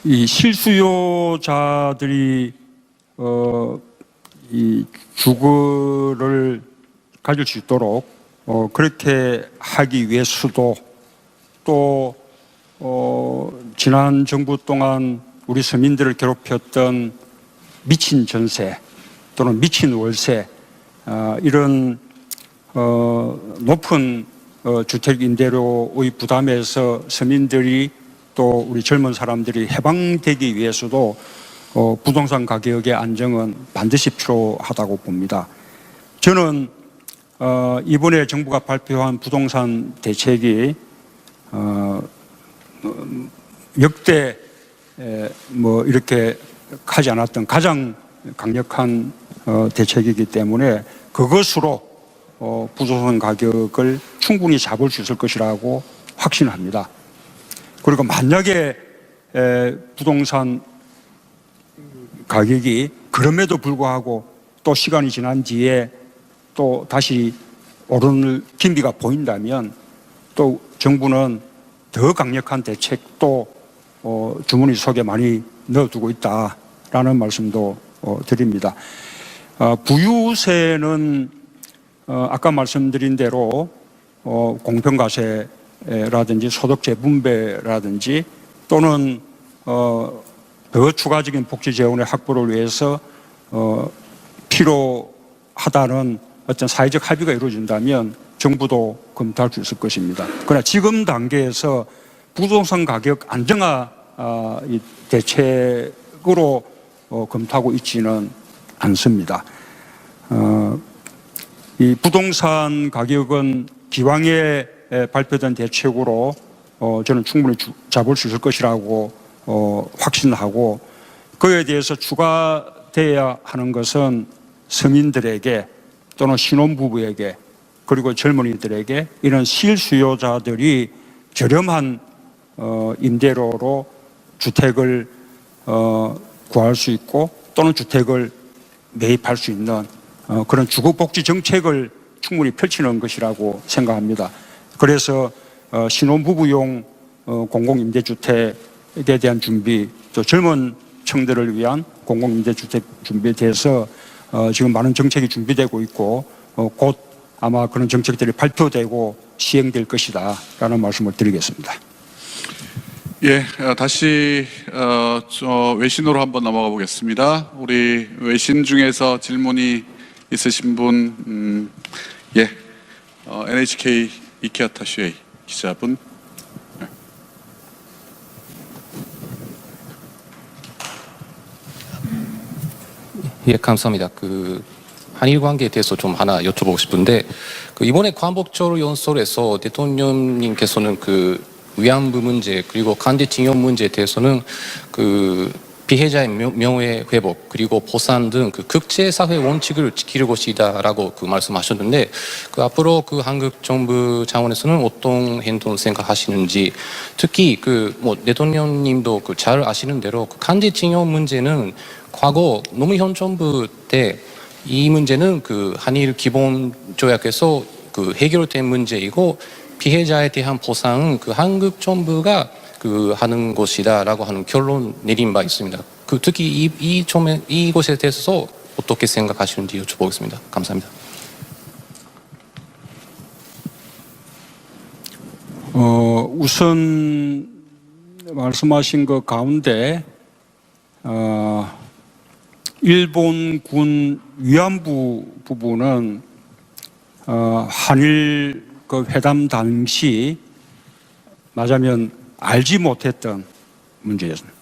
이 실수요자들이 이 주거를 가질 수 있도록 그렇게 하기 위해서도 또 지난 정부 동안 우리 서민들을 괴롭혔던 미친 전세 또는 미친 월세 이런 높은 주택 임대료의 부담에서 서민들이 또 우리 젊은 사람들이 해방되기 위해서도 부동산 가격의 안정은 반드시 필요하다고 봅니다. 저는 이번에 정부가 발표한 부동산 대책이 역대 뭐 이렇게 하지 않았던 가장 강력한 대책이기 때문에 그것으로 부동산 가격을 충분히 잡을 수 있을 것이라고 확신합니다. 그리고 만약에 부동산 가격이 그럼에도 불구하고 또 시간이 지난 뒤에 또 다시 오르는 기미가 보인다면 또 정부는 더 강력한 대책도 주머니 속에 많이 넣어두고 있다라는 말씀도 드립니다. 부유세는 아까 말씀드린 대로 공평과세라든지 소득 재분배라든지 또는 더 추가적인 복지 재원의 확보를 위해서 필요하다는 어떤 사회적 합의가 이루어진다면 정부도 검토할 수 있을 것입니다. 그러나 지금 단계에서 부동산 가격 안정화 대책으로 검토하고 있지는 않습니다. 이 부동산 가격은 기왕에 발표된 대책으로 저는 충분히 잡을 수 있을 것이라고 확신하고 그에 대해서 추가되어야 하는 것은 서민들에게 또는 신혼부부에게 그리고 젊은이들에게 이런 실수요자들이 저렴한 임대료로 주택을 구할 수 있고 또는 주택을 매입할 수 있는 그런 주거복지 정책을 충분히 펼치는 것이라고 생각합니다. 그래서 신혼부부용 공공임대주택에 대한 준비, 또 젊은 층들을 위한 공공임대주택 준비에 대해서 지금 많은 정책이 준비되고 있고 곧 아마 그런 정책들이 발표되고 시행될 것이다 라는 말씀을 드리겠습니다. 예, 다시 외신으로 한번 넘어가 보겠습니다. 우리 외신 중에서 질문이 있으신 분, NHK 이케아타 슈에이 기자분. 예, 감사합니다. 한일 관계에 대해서 좀 하나 여쭤보고 싶은데, 이번에 광복절 연설에서 대통령님께서는 위안부 문제 그리고 강제징용 문제에 대해서는 피해자의 명예 회복 그리고 보상 등 국제사회 원칙을 지킬 것이다라고 말씀하셨는데 앞으로 한국 정부 차원에서는 어떤 행동 생각하시는지 특히 대통령님도 잘 아시는 대로 강제징용 문제는 과거 노무현 정부 때 이 문제는 한일 기본 조약에서 해결된 문제이고 피해자에 대한 보상은 한국 정부가 하는 것이다라고 하는 결론 내린 바 있습니다. 특히 이것에 대해서 어떻게 생각하시는지 여쭤보겠습니다. 감사합니다. 우선 말씀하신 것 가운데 일본군 위안부 부분은 한일 회담 당시 말하자면 알지 못했던 문제였습니다.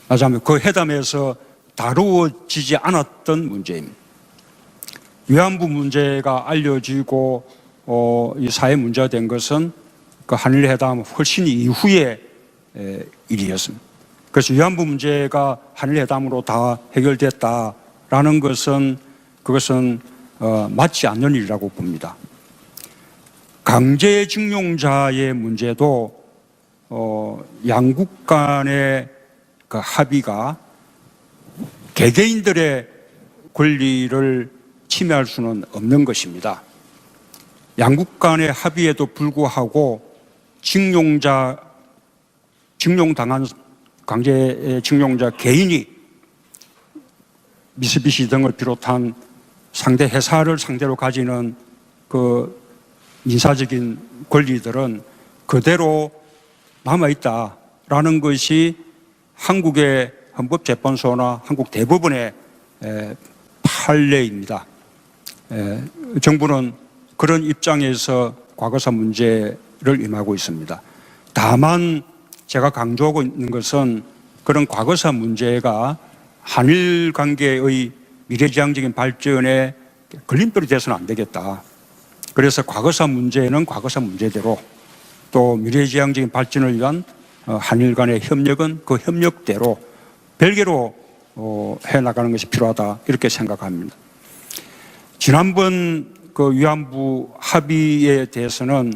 말하자면 그 회담에서 다루어지지 않았던 문제입니다. 위안부 문제가 알려지고 이 사회 문제가 된 것은 한일 회담 훨씬 이후의 일이었습니다. 그래서 위안부 문제가 한일 회담으로 다 해결됐다라는 것은 그것은 맞지 않는 일이라고 봅니다. 강제징용자의 문제도 양국 간의 합의가 개개인들의 권리를 침해할 수는 없는 것입니다. 양국 간의 합의에도 불구하고 징용당한 강제징용자 개인이 미쓰비시 등을 비롯한 상대 회사를 상대로 가지는 민사적인 권리들은 그대로 남아있다라는 것이 한국의 헌법재판소나 한국 대법원의 판례입니다. 정부는 그런 입장에서 과거사 문제를 임하고 있습니다. 다만 제가 강조하고 있는 것은 그런 과거사 문제가 한일 관계의 미래지향적인 발전에 걸림돌이 돼서는 안 되겠다. 그래서 과거사 문제는 과거사 문제대로, 또 미래지향적인 발전을 위한 한일 간의 협력은 그 협력대로 별개로 해나가는 것이 필요하다, 이렇게 생각합니다. 지난번 그 위안부 합의에 대해서는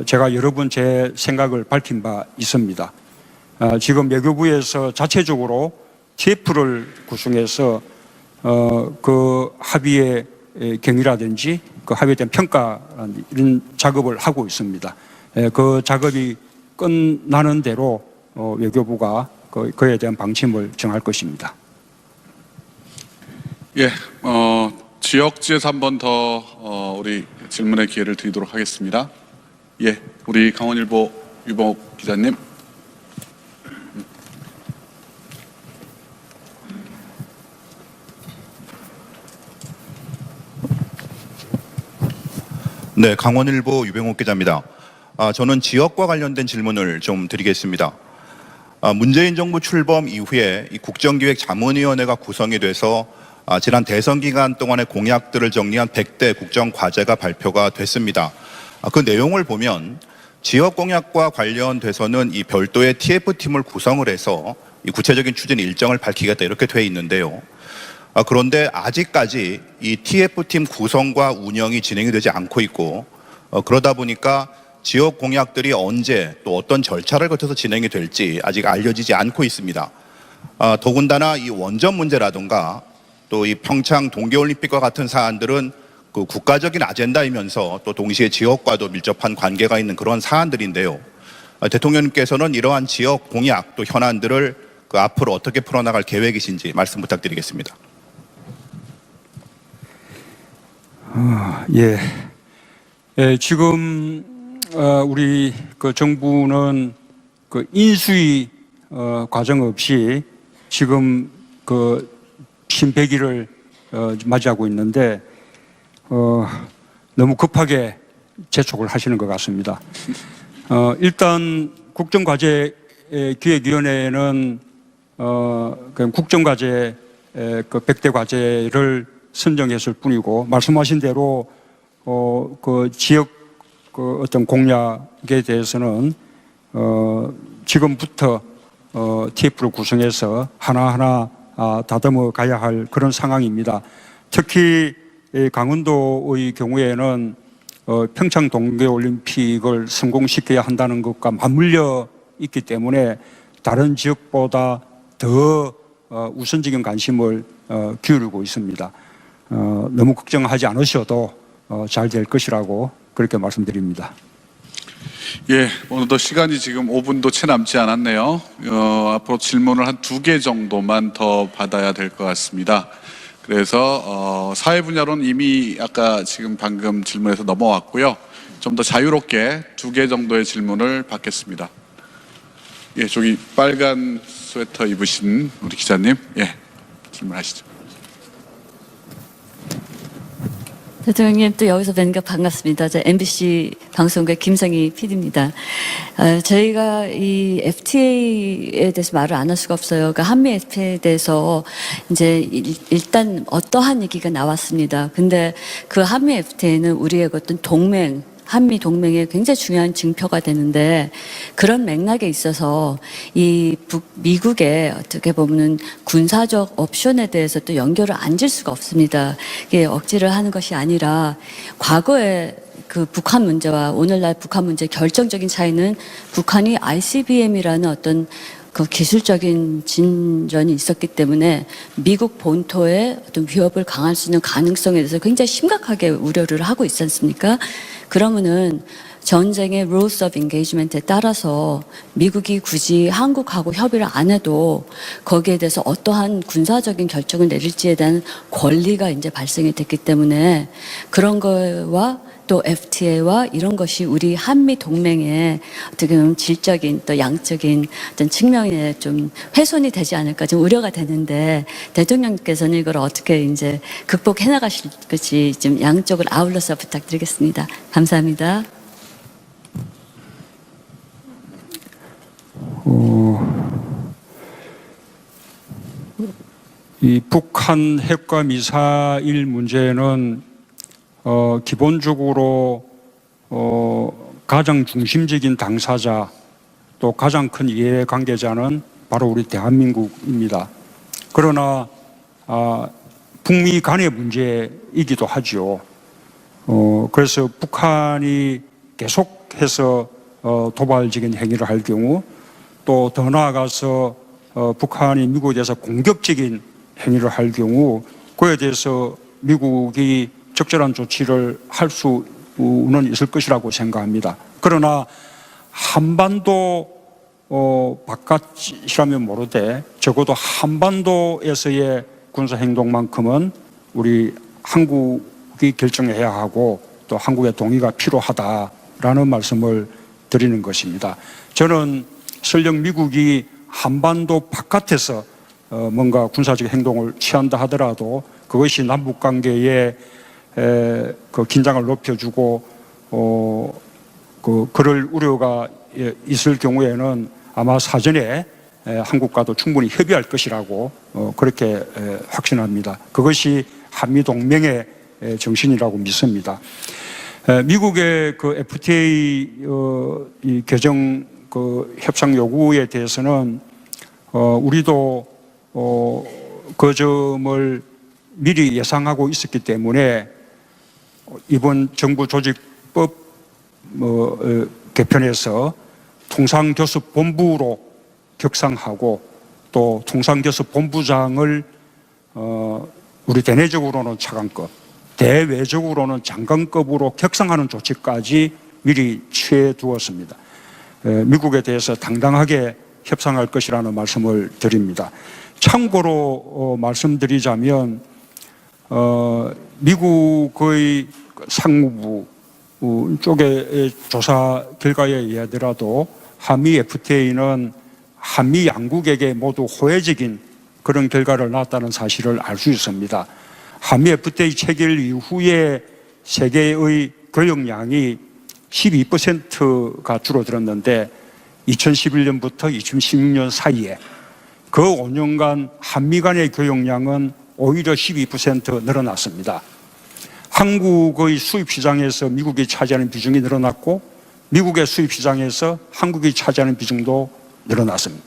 제가 여러 번 제 생각을 밝힌 바 있습니다. 지금 외교부에서 자체적으로 TF를 구성해서 그 합의의 경위라든지 그 합의에 대한 평가, 이런 작업을 하고 있습니다. 그 작업이 끝나는 대로 외교부가 그에 대한 방침을 정할 것입니다. 예, 지역지에서 한 번 더 우리 질문의 기회를 드리도록 하겠습니다. 예, 우리 강원일보 유봉옥 기자님. 네, 강원일보 유병옥 기자입니다. 저는 지역과 관련된 질문을 좀 드리겠습니다. 문재인 정부 출범 이후에 이 국정기획자문위원회가 구성이 돼서 지난 대선 기간 동안의 공약들을 정리한 100대 국정과제가 발표가 됐습니다. 그 내용을 보면 지역 공약과 관련돼서는 이 별도의 TF팀을 구성을 해서 이 구체적인 추진 일정을 밝히겠다, 이렇게 돼 있는데요. 그런데 아직까지 이 TF팀 구성과 운영이 진행이 되지 않고 있고, 그러다 보니까 지역 공약들이 언제 또 어떤 절차를 거쳐서 진행이 될지 아직 알려지지 않고 있습니다. 더군다나 이 원전 문제라든가 또 이 평창 동계올림픽과 같은 사안들은 그 국가적인 아젠다이면서 또 동시에 지역과도 밀접한 관계가 있는 그런 사안들인데요. 대통령님께서는 이러한 지역 공약 또 현안들을 그 앞으로 어떻게 풀어나갈 계획이신지 말씀 부탁드리겠습니다. 지금 우리 그 정부는 그 인수위 과정 없이 지금 그 신백일을 맞이하고 있는데 너무 급하게 재촉을 하시는 것 같습니다. 일단 국정과제 기획위원회는 그 국정과제 그 100대 과제를 선정했을 뿐이고, 말씀하신 대로 그 지역 그 어떤 공약에 대해서는 지금부터 TF를 구성해서 하나하나 다듬어 가야 할 그런 상황입니다. 특히 강원도의 경우에는 평창 동계올림픽을 성공시켜야 한다는 것과 맞물려 있기 때문에 다른 지역보다 더 우선적인 관심을 기울이고 있습니다. 너무 걱정하지 않으셔도 잘 될 것이라고 그렇게 말씀드립니다. 예, 오늘도 시간이 지금 5분도 채 남지 않았네요. 앞으로 질문을 한 2개 정도만 더 받아야 될 것 같습니다. 그래서 사회 분야로는 이미 아까 지금 방금 질문에서 넘어왔고요. 좀 더 자유롭게 2개 정도의 질문을 받겠습니다. 예, 저기 빨간 스웨터 입으신 우리 기자님, 예, 질문하시죠. 대통령님, 또 여기서 뵙는 게 반갑습니다. 저 MBC 방송국의 김성희 PD입니다. 저희가 이 FTA에 대해서 말을 안 할 수가 없어요. 그러니까 한미 FTA에 대해서 이제 일단 어떠한 얘기가 나왔습니다. 근데 그 한미 FTA는 우리의 어떤 동맹, 한미 동맹의 굉장히 중요한 증표가 되는데, 그런 맥락에 있어서 이 미국의 어떻게 보면 군사적 옵션에 대해서 또 연결을 안 질 수가 없습니다. 이게 억지를 하는 것이 아니라 과거에 그 북한 문제와 오늘날 북한 문제의 결정적인 차이는 북한이 ICBM이라는 어떤 그 기술적인 진전이 있었기 때문에 미국 본토의 어떤 위협을 강할 수 있는 가능성에 대해서 굉장히 심각하게 우려를 하고 있지 않습니까? 그러면은 전쟁의 rules of engagement에 따라서 미국이 굳이 한국하고 협의를 안 해도 거기에 대해서 어떠한 군사적인 결정을 내릴지에 대한 권리가 이제 발생이 됐기 때문에 그런 거와 또 FTA와 이런 것이 우리 한미 동맹의 어떻게 보면 질적인 또 양적인 어떤 측면에 좀 훼손이 되지 않을까 좀 우려가 되는데 대통령께서는 이걸 어떻게 이제 극복해 나가실 것이 좀 양쪽을 아울러서 부탁드리겠습니다. 감사합니다. 이 북한 핵과 미사일 문제는 기본적으로 가장 중심적인 당사자 또 가장 큰 이해관계자는 바로 우리 대한민국입니다. 그러나 북미 간의 문제이기도 하죠. 그래서 북한이 계속해서 도발적인 행위를 할 경우 또 더 나아가서 북한이 미국에 대해서 공격적인 행위를 할 경우 그에 대해서 미국이 적절한 조치를 할 수는 있을 것이라고 생각합니다. 그러나 한반도 바깥이라면 모르되 적어도 한반도에서의 군사행동만큼은 우리 한국이 결정해야 하고 또 한국의 동의가 필요하다라는 말씀을 드리는 것입니다. 저는 설령 미국이 한반도 바깥에서 뭔가 군사적 행동을 취한다 하더라도 그것이 남북 관계에 그 긴장을 높여주고 그럴 우려가 있을 경우에는 아마 사전에 한국과도 충분히 협의할 것이라고 그렇게 확신합니다. 그것이 한미 동맹의 정신이라고 믿습니다. 미국의 그 FTA 이 개정 그 협상 요구에 대해서는 우리도 그 점을 미리 예상하고 있었기 때문에 이번 정부 조직법 개편에서 통상교섭본부로 격상하고 또 통상교섭본부장을 우리 대내적으로는 차관급, 대외적으로는 장관급으로 격상하는 조치까지 미리 취해 두었습니다. 미국에 대해서 당당하게 협상할 것이라는 말씀을 드립니다. 참고로 말씀드리자면 미국의 상무부 쪽의 조사 결과에 의하더라도 한미 FTA는 한미 양국에게 모두 호혜적인 그런 결과를 낳았다는 사실을 알 수 있습니다. 한미 FTA 체결 이후에 세계의 교역량이 12%가 줄어들었는데 2011년부터 2016년 사이에 그 5년간 한미 간의 교역량은 오히려 12% 늘어났습니다. 한국의 수입 시장에서 미국이 차지하는 비중이 늘어났고 미국의 수입 시장에서 한국이 차지하는 비중도 늘어났습니다.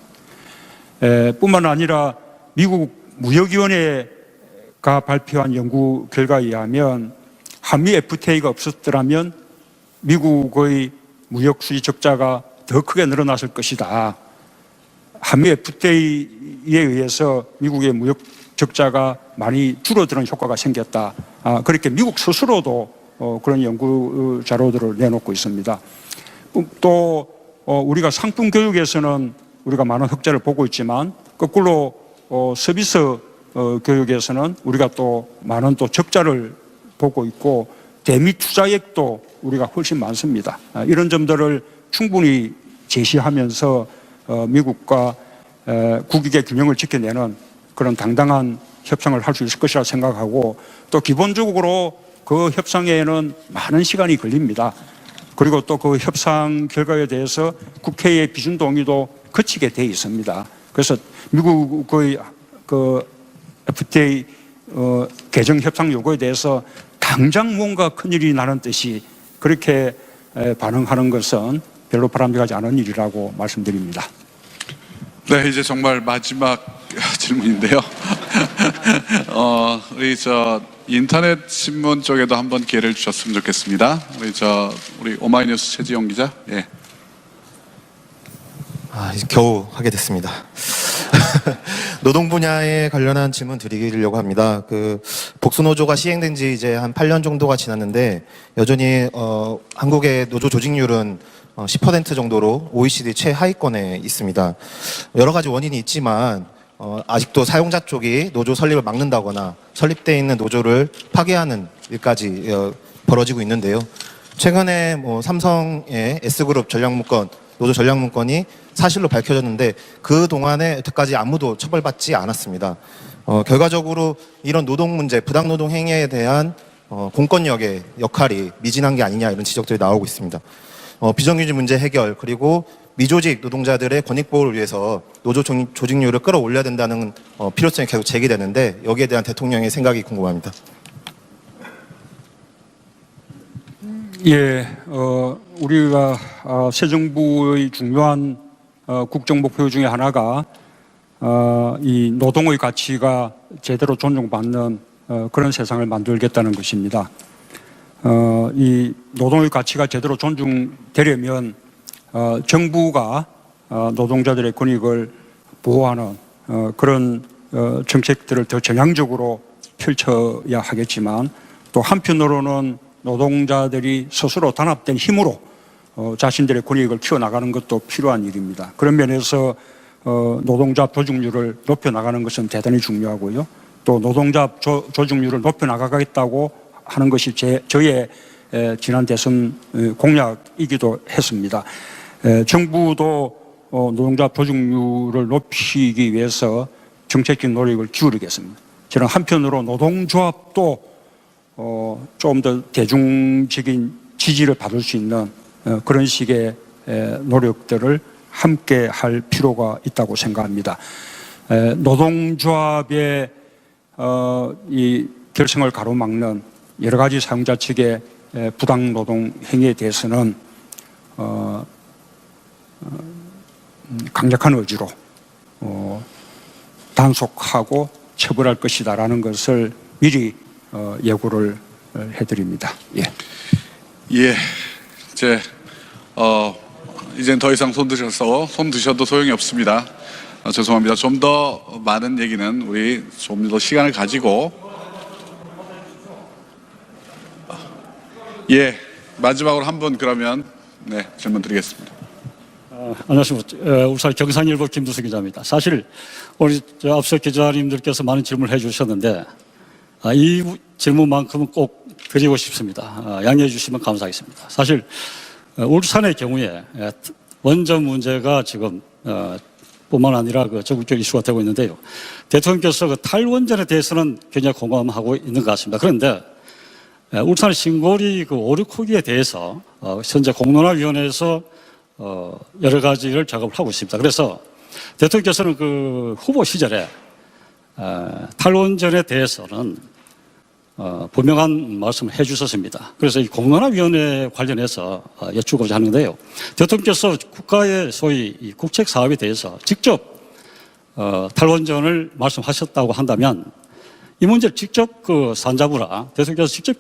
뿐만 아니라 미국 무역위원회가 발표한 연구 결과에 의하면 한미 FTA가 없었더라면 미국의 무역 수지 적자가 더 크게 늘어났을 것이다. 한미 FTA에 의해서 미국의 무역 적자가 많이 줄어드는 효과가 생겼다. 그렇게 미국 스스로도 그런 연구 자료들을 내놓고 있습니다. 또 우리가 상품 교육에서는 우리가 많은 흑자를 보고 있지만 거꾸로 서비스 교육에서는 우리가 또 많은 또 적자를 보고 있고 대미 투자액도 우리가 훨씬 많습니다. 이런 점들을 충분히 제시하면서 미국과 국익의 균형을 지켜내는 그런 당당한 협상을 할 수 있을 것이라 생각하고 또 기본적으로 그 협상에는 많은 시간이 걸립니다. 그리고 또 그 협상 결과에 대해서 국회의 비준 동의도 거치게 돼 있습니다. 그래서 미국의 그 FTA 개정 협상 요구에 대해서 당장 뭔가 큰일이 나는 듯이 그렇게 반응하는 것은 별로 바람직하지 않은 일이라고 말씀드립니다. 네, 이제 정말 마지막 질문인데요. 우리 인터넷 신문 쪽에도 한번 기회를 주셨으면 좋겠습니다. 우리 오마이뉴스 최지용 기자. 예. 이제 겨우 하게 됐습니다. 노동 분야에 관련한 질문 드리려고 합니다. 그 복수노조가 시행된 지 이제 한 8년 정도가 지났는데 여전히 한국의 노조 조직률은 10% 정도로 OECD 최하위권에 있습니다. 여러 가지 원인이 있지만 아직도 사용자 쪽이 노조 설립을 막는다거나 설립되어 있는 노조를 파괴하는 일까지 벌어지고 있는데요. 최근에 뭐 삼성의 S그룹 전략문건, 노조 전략문건이 사실로 밝혀졌는데 그 동안에 여태까지 아무도 처벌받지 않았습니다. 결과적으로 이런 노동 문제, 부당 노동 행위에 대한 공권력의 역할이 미진한 게 아니냐 이런 지적들이 나오고 있습니다. 비정규직 문제 해결 그리고 미조직 노동자들의 권익 보호를 위해서 노조 조직률을 끌어올려야 된다는 필요성이 계속 제기되는데 여기에 대한 대통령의 생각이 궁금합니다. 예, 우리가 새 정부의 중요한 국정 목표 중에 하나가 이 노동의 가치가 제대로 존중받는 그런 세상을 만들겠다는 것입니다. 이 노동의 가치가 제대로 존중되려면 정부가 노동자들의 권익을 보호하는 그런 정책들을 더 전향적으로 펼쳐야 하겠지만 또 한편으로는 노동자들이 스스로 단합된 힘으로 자신들의 권익을 키워나가는 것도 필요한 일입니다. 그런 면에서 노동자 조직률을 높여나가는 것은 대단히 중요하고요. 또 노동자 조직률을 높여나가겠다고 하는 것이 저의 지난 대선 공약이기도 했습니다. 정부도 노동자 조직률을 높이기 위해서 정책적 노력을 기울이겠습니다. 저는 한편으로 노동조합도 좀 더 대중적인 지지를 받을 수 있는 그런 식의 노력들을 함께 할 필요가 있다고 생각합니다. 노동조합의 이 결성을 가로막는 여러 가지 사용자 측의 부당 노동 행위에 대해서는 강력한 의지로 단속하고 처벌할 것이다라는 것을 미리 예고를 해드립니다. 예. 예, 이젠 더 이상 손 드셔도 소용이 없습니다. 죄송합니다. 좀 더 많은 얘기는 우리 좀 더 시간을 가지고 예, 마지막으로 한 분 그러면 네, 질문 드리겠습니다. 안녕하십니까. 울산 경상일보 김두수 기자입니다. 사실 우리 앞서 기자님들께서 많은 질문을 해주셨는데 이 질문만큼은 꼭 드리고 싶습니다. 양해해 주시면 감사하겠습니다. 사실 울산의 경우에 원전 문제가 지금 뿐만 아니라 그 전국적 이슈가 되고 있는데요. 대통령께서 그 탈원전에 대해서는 굉장히 공감하고 있는 것 같습니다. 그런데 울산 신고리 그 오류코기에 대해서 현재 공론화위원회에서 여러 가지를 작업을 하고 있습니다. 그래서 대통령께서는 그 후보 시절에 탈원전에 대해서는 분명한 말씀을 해 주셨습니다. 그래서 이 공론화위원회 관련해서 여쭈고자 하는데요. 대통령께서 국가의 소위 이 국책 사업에 대해서 직접 탈원전을 말씀하셨다고 한다면 이 문제를 직접 그 산자부라 대통령께서 직접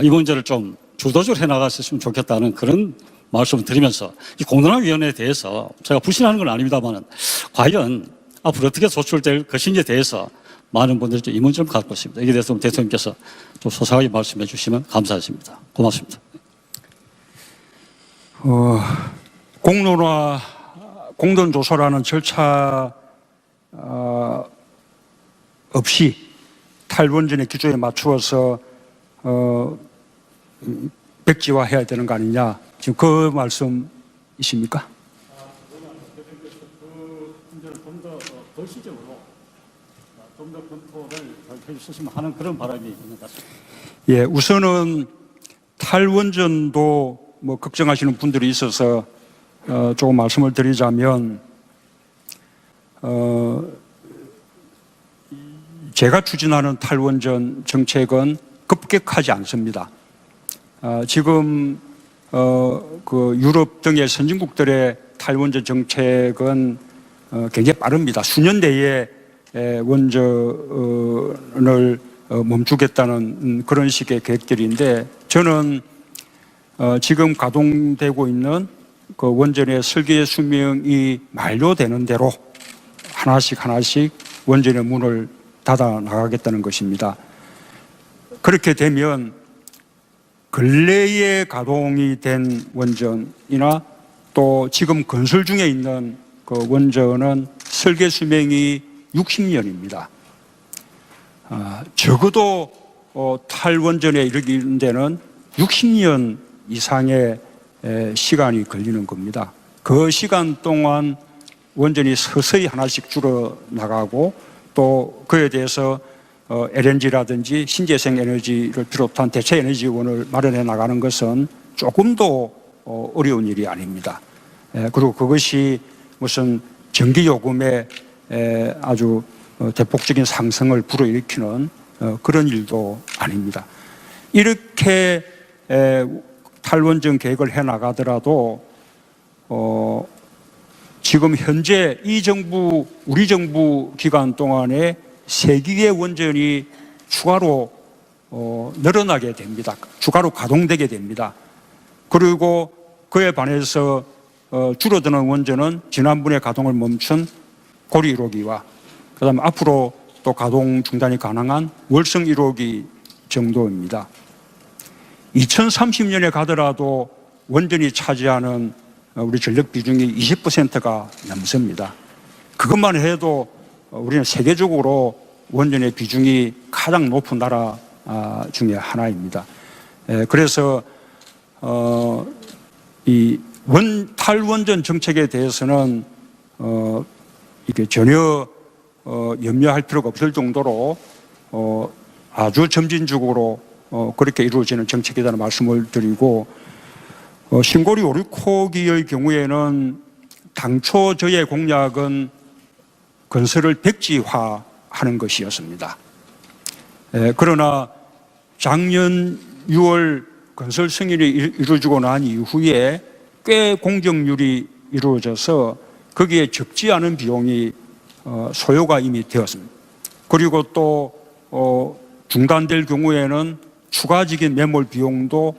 이 문제를 좀 주도적으로 해나갔으면 좋겠다는 그런 말씀을 드리면서 이 공론화위원회에 대해서 제가 불신하는 건 아닙니다만 과연 앞으로 어떻게 소출될 것인지에 대해서 많은 분들이 좀 의문점을 갖고 있습니다. 이에 대해서 대통령께서 좀 소상하게 말씀해 주시면 감사하십니다. 고맙습니다. 공론화, 공론조사라는 절차 없이 탈원전의 기조에 맞추어서 백지화해야 되는 거 아니냐, 지금 그 말씀이십니까? 좀 더 검토를 해주셨으면 하는 그런 바람이 있는 것 같습니다. 예, 우선은 탈원전도 뭐 걱정하시는 분들이 있어서 조금 말씀을 드리자면 제가 추진하는 탈원전 정책은 급격하지 않습니다. 지금 그 유럽 등의 선진국들의 탈원전 정책은 굉장히 빠릅니다. 수년 내에 원전을 멈추겠다는 그런 식의 계획들인데 저는 지금 가동되고 있는 그 원전의 설계 수명이 만료되는 대로 하나씩 원전의 문을 닫아 나가겠다는 것입니다. 그렇게 되면 근래에 가동이 된 원전이나 또 지금 건설 중에 있는 그 원전은 설계 수명이 60년입니다. 적어도 탈원전에 이르기는 데는 60년 이상의 시간이 걸리는 겁니다. 그 시간 동안 원전이 서서히 하나씩 줄어나가고 또 그에 대해서 LNG라든지 신재생 에너지를 비롯한 대체 에너지원을 마련해 나가는 것은 조금도 어려운 일이 아닙니다. 그리고 그것이 무슨 전기요금의 아주 대폭적인 상승을 불어일으키는 그런 일도 아닙니다. 이렇게 탈원전 계획을 해 나가더라도 지금 현재 이 정부, 우리 정부 기간 동안에 3기의 원전이 추가로 늘어나게 됩니다. 추가로 가동되게 됩니다. 그리고 그에 반해서 줄어드는 원전은 지난번에 가동을 멈춘 고리 1호기와 그다음에 앞으로 또 가동 중단이 가능한 월성 1호기 정도입니다. 2030년에 가더라도 원전이 차지하는 우리 전력 비중이 20%가 넘습니다. 그것만 해도 우리는 세계적으로 원전의 비중이 가장 높은 나라 중에 하나입니다. 그래서 이 탈원전 정책에 대해서는 이게 전혀 염려할 필요가 없을 정도로 아주 점진적으로 그렇게 이루어지는 정책이라는 말씀을 드리고 신고리 5,6호기의 경우에는 당초 저의 공약은 건설을 백지화하는 것이었습니다. 그러나 작년 6월 건설 승인이 이루어지고 난 이후에 꽤 공정률이 이루어져서 거기에 적지 않은 비용이 소요가 이미 되었습니다. 그리고 또 중단될 경우에는 추가적인 매몰 비용도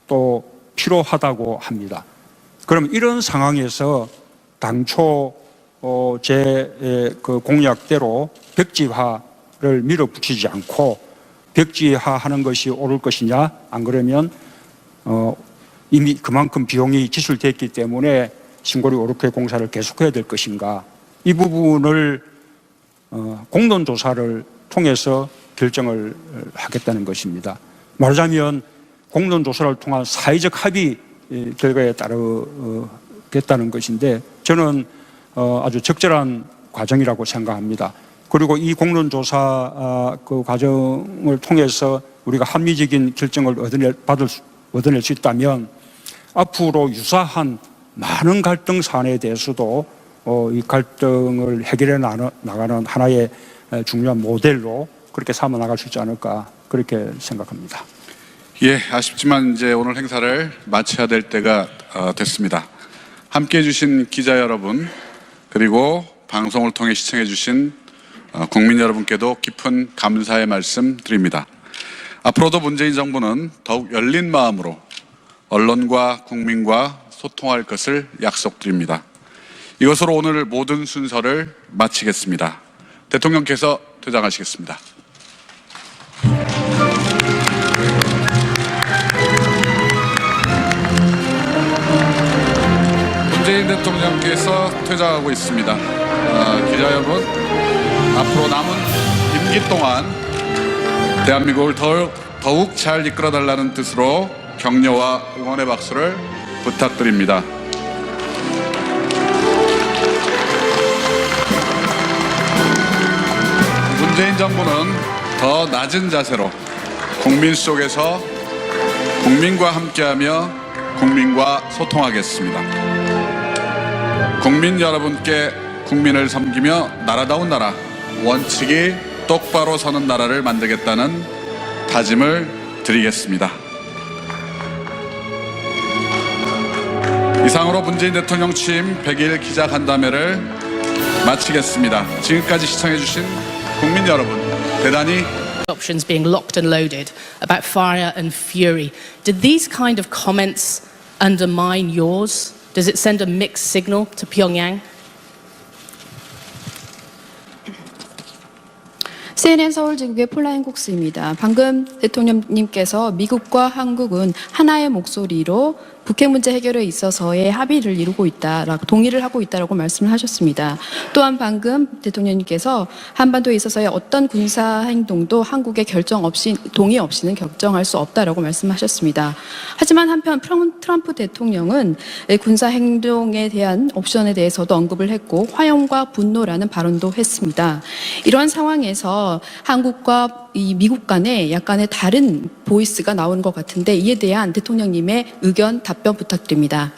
또 필요하다고 합니다. 그럼 이런 상황에서 당초 제 그 공약대로 백지화를 밀어붙이지 않고 백지화하는 것이 옳을 것이냐, 안 그러면 이미 그만큼 비용이 지출됐기 때문에 신고리 5,6회 공사를 계속해야 될 것인가, 이 부분을 공론조사를 통해서 결정을 하겠다는 것입니다. 말하자면 공론조사를 통한 사회적 합의 결과에 따르겠다는 것인데 저는 아주 적절한 과정이라고 생각합니다. 그리고 이 공론조사 그 과정을 통해서 우리가 합리적인 결정을 얻어낼 수 있다면 앞으로 유사한 많은 갈등 사안에 대해서도 이 갈등을 해결해 나가는 하나의 중요한 모델로 그렇게 삼아 나갈 수 있지 않을까, 그렇게 생각합니다. 예, 아쉽지만 이제 오늘 행사를 마쳐야 될 때가 됐습니다. 함께해 주신 기자 여러분, 그리고 방송을 통해 시청해 주신 국민 여러분께도 깊은 감사의 말씀 드립니다. 앞으로도 문재인 정부는 더욱 열린 마음으로 언론과 국민과 소통할 것을 약속드립니다. 이것으로 오늘 모든 순서를 마치겠습니다. 대통령께서 퇴장하시겠습니다. 문재인 대통령께서 퇴장하고 있습니다. 기자 여러분, 앞으로 남은 임기 동안 대한민국을 더욱 잘 이끌어달라는 뜻으로 격려와 응원의 박수를 부탁드립니다. 문재인 정부는 더 낮은 자세로 국민 속에서 국민과 함께하며 국민과 소통하겠습니다. 국민 여러분께 국민을 섬기며 나라다운 나라, 원칙이 똑바로 서는 나라를 만들겠다는 다짐을 드리겠습니다. 이상으로 문재인 대통령 취임 100일 기자간담회를 마치겠습니다. 지금까지 시청해주신 국민 여러분, 대단히 options being locked and loaded, about fire and fury. Did these kind of comments undermine yours? Does it send a mixed signal to Pyongyang? CNN 서울지국의 폴라 행국스입니다. 방금 대통령님께서 미국과 한국은 하나의 목소리로 북핵 문제 해결에 있어서의 합의를 이루고 있다라고 동의를 하고 있다라고 말씀을 하셨습니다. 또한 방금 대통령님께서 한반도에 있어서의 어떤 군사 행동도 한국의 결정 없이 동의 없이는 결정할 수 없다라고 말씀하셨습니다. 하지만 한편 트럼프 대통령은 군사 행동에 대한 옵션에 대해서도 언급을 했고 화용과 분노라는 발언도 했습니다. 이러한 상황에서 한국과 이 미국 간에 약간의 다른 보이스가 나오는 것 같은데 이에 대한 대통령님의 의견 답변 부탁드립니다.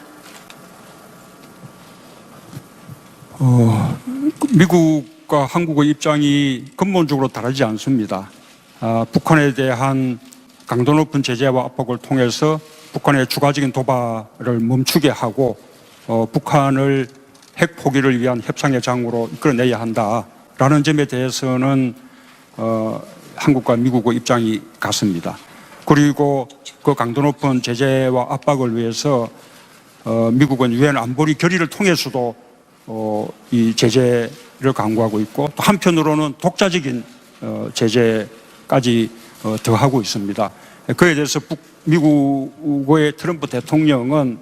미국과 한국의 입장이 근본적으로 다르지 않습니다. 북한에 대한 강도 높은 제재와 압박을 통해서 북한의 추가적인 도발을 멈추게 하고 북한을 핵 포기를 위한 협상의 장으로 이끌어내야 한다라는 점에 대해서는 한국과 미국의 입장이 같습니다. 그리고 그 강도 높은 제재와 압박을 위해서 미국은 유엔 안보리 결의를 통해서도 이 제재를 강구하고 있고 또 한편으로는 독자적인 제재까지 더하고 있습니다. 그에 대해서 미국의 트럼프 대통령은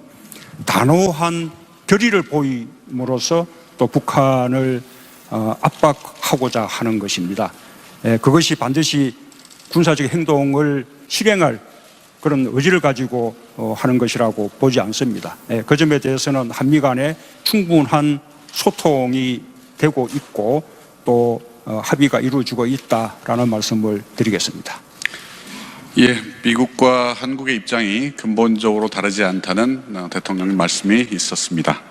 단호한 결의를 보임으로써 또 북한을 압박하고자 하는 것입니다. 그것이 반드시 군사적 행동을 실행할 그런 의지를 가지고 하는 것이라고 보지 않습니다. 그 점에 대해서는 한미 간에 충분한 소통이 되고 있고 또 합의가 이루어지고 있다라는 말씀을 드리겠습니다. 예, 미국과 한국의 입장이 근본적으로 다르지 않다는 대통령님 말씀이 있었습니다.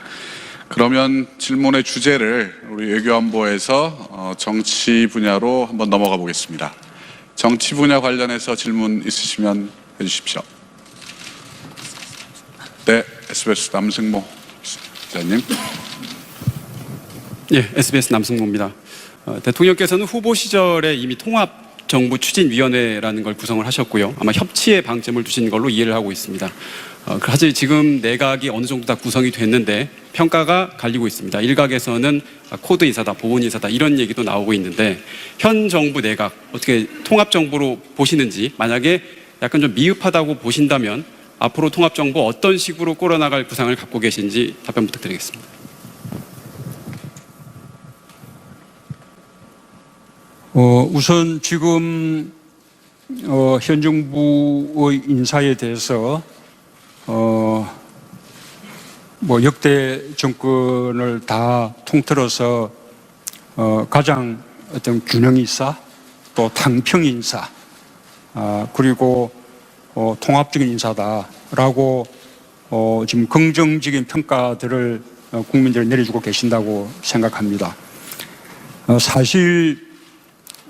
그러면 질문의 주제를 우리 외교안보에서 정치 분야로 한번 넘어가 보겠습니다. 정치 분야 관련해서 질문 있으시면 해주십시오. 네, SBS 남승모 기자님. 예, SBS 남승모입니다. 대통령께서는 후보 시절에 이미 통합정부추진위원회라는 걸 구성을 하셨고요. 아마 협치의 방점을 두신 걸로 이해를 하고 있습니다. 하지만 지금 내각이 어느 정도 다 구성이 됐는데 평가가 갈리고 있습니다. 일각에서는 코드 인사다, 보훈 인사다 이런 얘기도 나오고 있는데 현 정부 내각 어떻게 통합정부로 보시는지 만약에 약간 좀 미흡하다고 보신다면 앞으로 통합정부 어떤 식으로 꾸려나갈 구상을 갖고 계신지 답변 부탁드리겠습니다. 우선 지금 현 정부의 인사에 대해서 뭐 역대 정권을 다 통틀어서 가장 어떤 균형 인사, 또 당평 인사, 그리고 통합적인 인사다라고 지금 긍정적인 평가들을 국민들이 내려주고 계신다고 생각합니다. 사실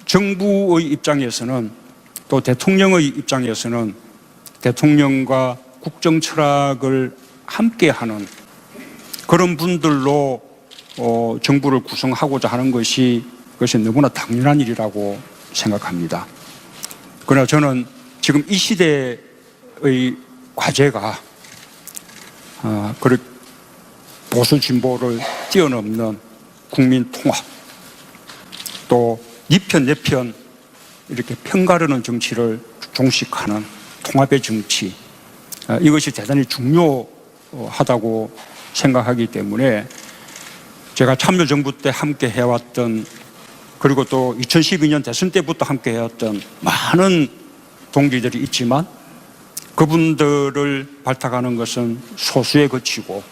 정부의 입장에서는 또 대통령의 입장에서는 대통령과 국정 철학을 함께하는 그런 분들로 정부를 구성하고자 하는 것이 그것이 너무나 당연한 일이라고 생각합니다. 그러나 저는 지금 이 시대의 과제가 보수 진보를 뛰어넘는 국민 통합, 또 네 편 내 편 이렇게 편가르는 정치를 종식하는 통합의 정치, 이것이 대단히 중요하다고 생각하기 때문에 제가 참여정부 때 함께 해왔던, 그리고 또 2012년 대선 때부터 함께 해왔던 많은 동지들이 있지만 그분들을 발탁하는 것은 소수에 그치고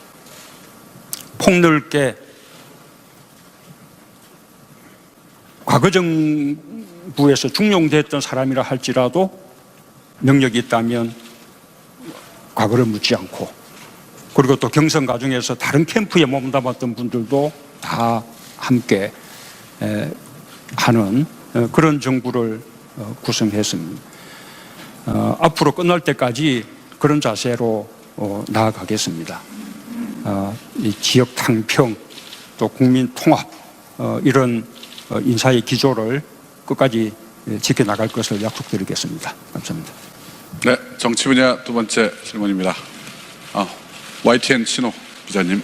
폭넓게 과거 정부에서 중용됐던 사람이라 할지라도 능력이 있다면 과거를 묻지 않고, 그리고 또 경선 과정에서 다른 캠프에 몸담았던 분들도 다 함께 하는 그런 정부를 구성했습니다. 앞으로 끝날 때까지 그런 자세로 나아가겠습니다. 이 지역 탕평, 또 국민 통합, 이런 인사의 기조를 끝까지 지켜나갈 것을 약속드리겠습니다. 감사합니다. 네, 정치 분야 두 번째 질문입니다. YTN 신호 기자님.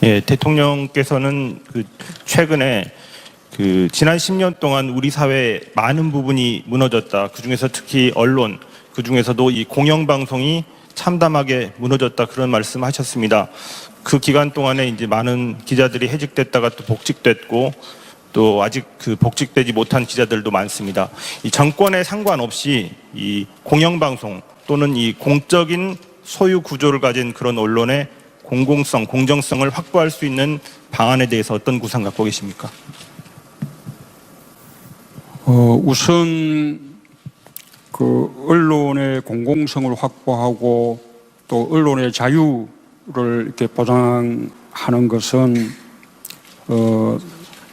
예, 대통령께서는 최근에 지난 10년 동안 우리 사회 많은 부분이 무너졌다. 그 중에서 특히 언론, 그 중에서도 이 공영방송이 참담하게 무너졌다. 그런 말씀하셨습니다. 그 기간 동안에 이제 많은 기자들이 해직됐다가 또 복직됐고 또 아직 복직되지 못한 기자들도 많습니다. 이 정권에 상관없이 이 공영방송 또는 이 공적인 소유 구조를 가진 그런 언론의 공공성, 공정성을 확보할 수 있는 방안에 대해서 어떤 구상 갖고 계십니까? 우선 언론의 공공성을 확보하고 또 언론의 자유를 이렇게 보장하는 것은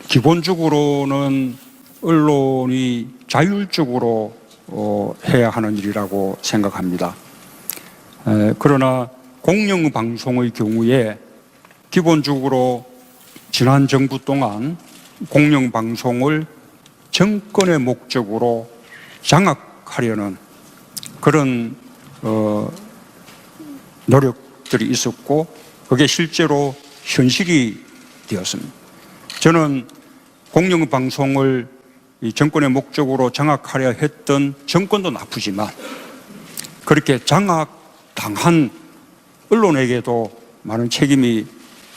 기본적으로는 언론이 자율적으로 해야 하는 일이라고 생각합니다. 그러나 공영방송의 경우에 기본적으로 지난 정부 동안 공영방송을 정권의 목적으로 장악하려는 그런 노력들이 있었고 그게 실제로 현실이 되었습니다. 저는 공영방송을 이 정권의 목적으로 장악하려 했던 정권도 나쁘지만 그렇게 장악당한 언론에게도 많은 책임이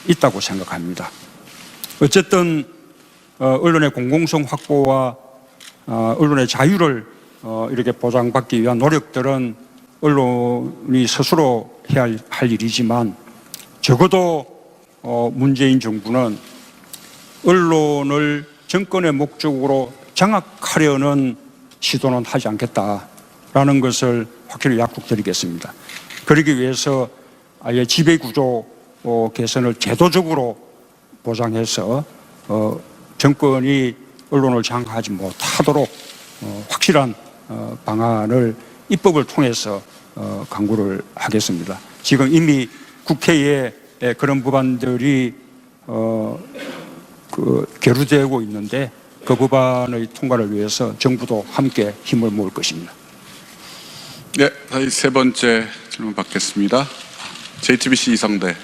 있다고 생각합니다. 어쨌든 언론의 공공성 확보와 언론의 자유를 이렇게 보장받기 위한 노력들은 언론이 스스로 해야 할 일이지만 적어도 문재인 정부는 언론을 정권의 목적으로 장악하려는 시도는 하지 않겠다라는 것을 확실히 약속드리겠습니다. 그러기 위해서 아예 지배구조 개선을 제도적으로 보장해서 정권이 언론을 장악하지 못하도록 확실한 방안을 입법을 통해서 강구를 하겠습니다. 지금 이미 국회에 그런 법안들이 계류되고 있는데 그 법안의 통과를 위해서 정부도 함께 힘을 모을 것입니다. 네, 다시 세 번째 질문 받겠습니다. JTBC 이성대.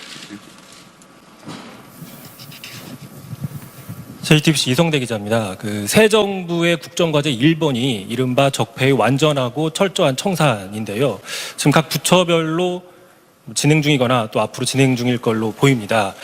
JTBC 이성대 기자입니다. 새 정부의 국정과제 1번이 이른바 적폐의 완전하고 철저한 청산인데요. 지금 각 부처별로 진행 중이거나 또 앞으로 진행 중일 걸로 보입니다.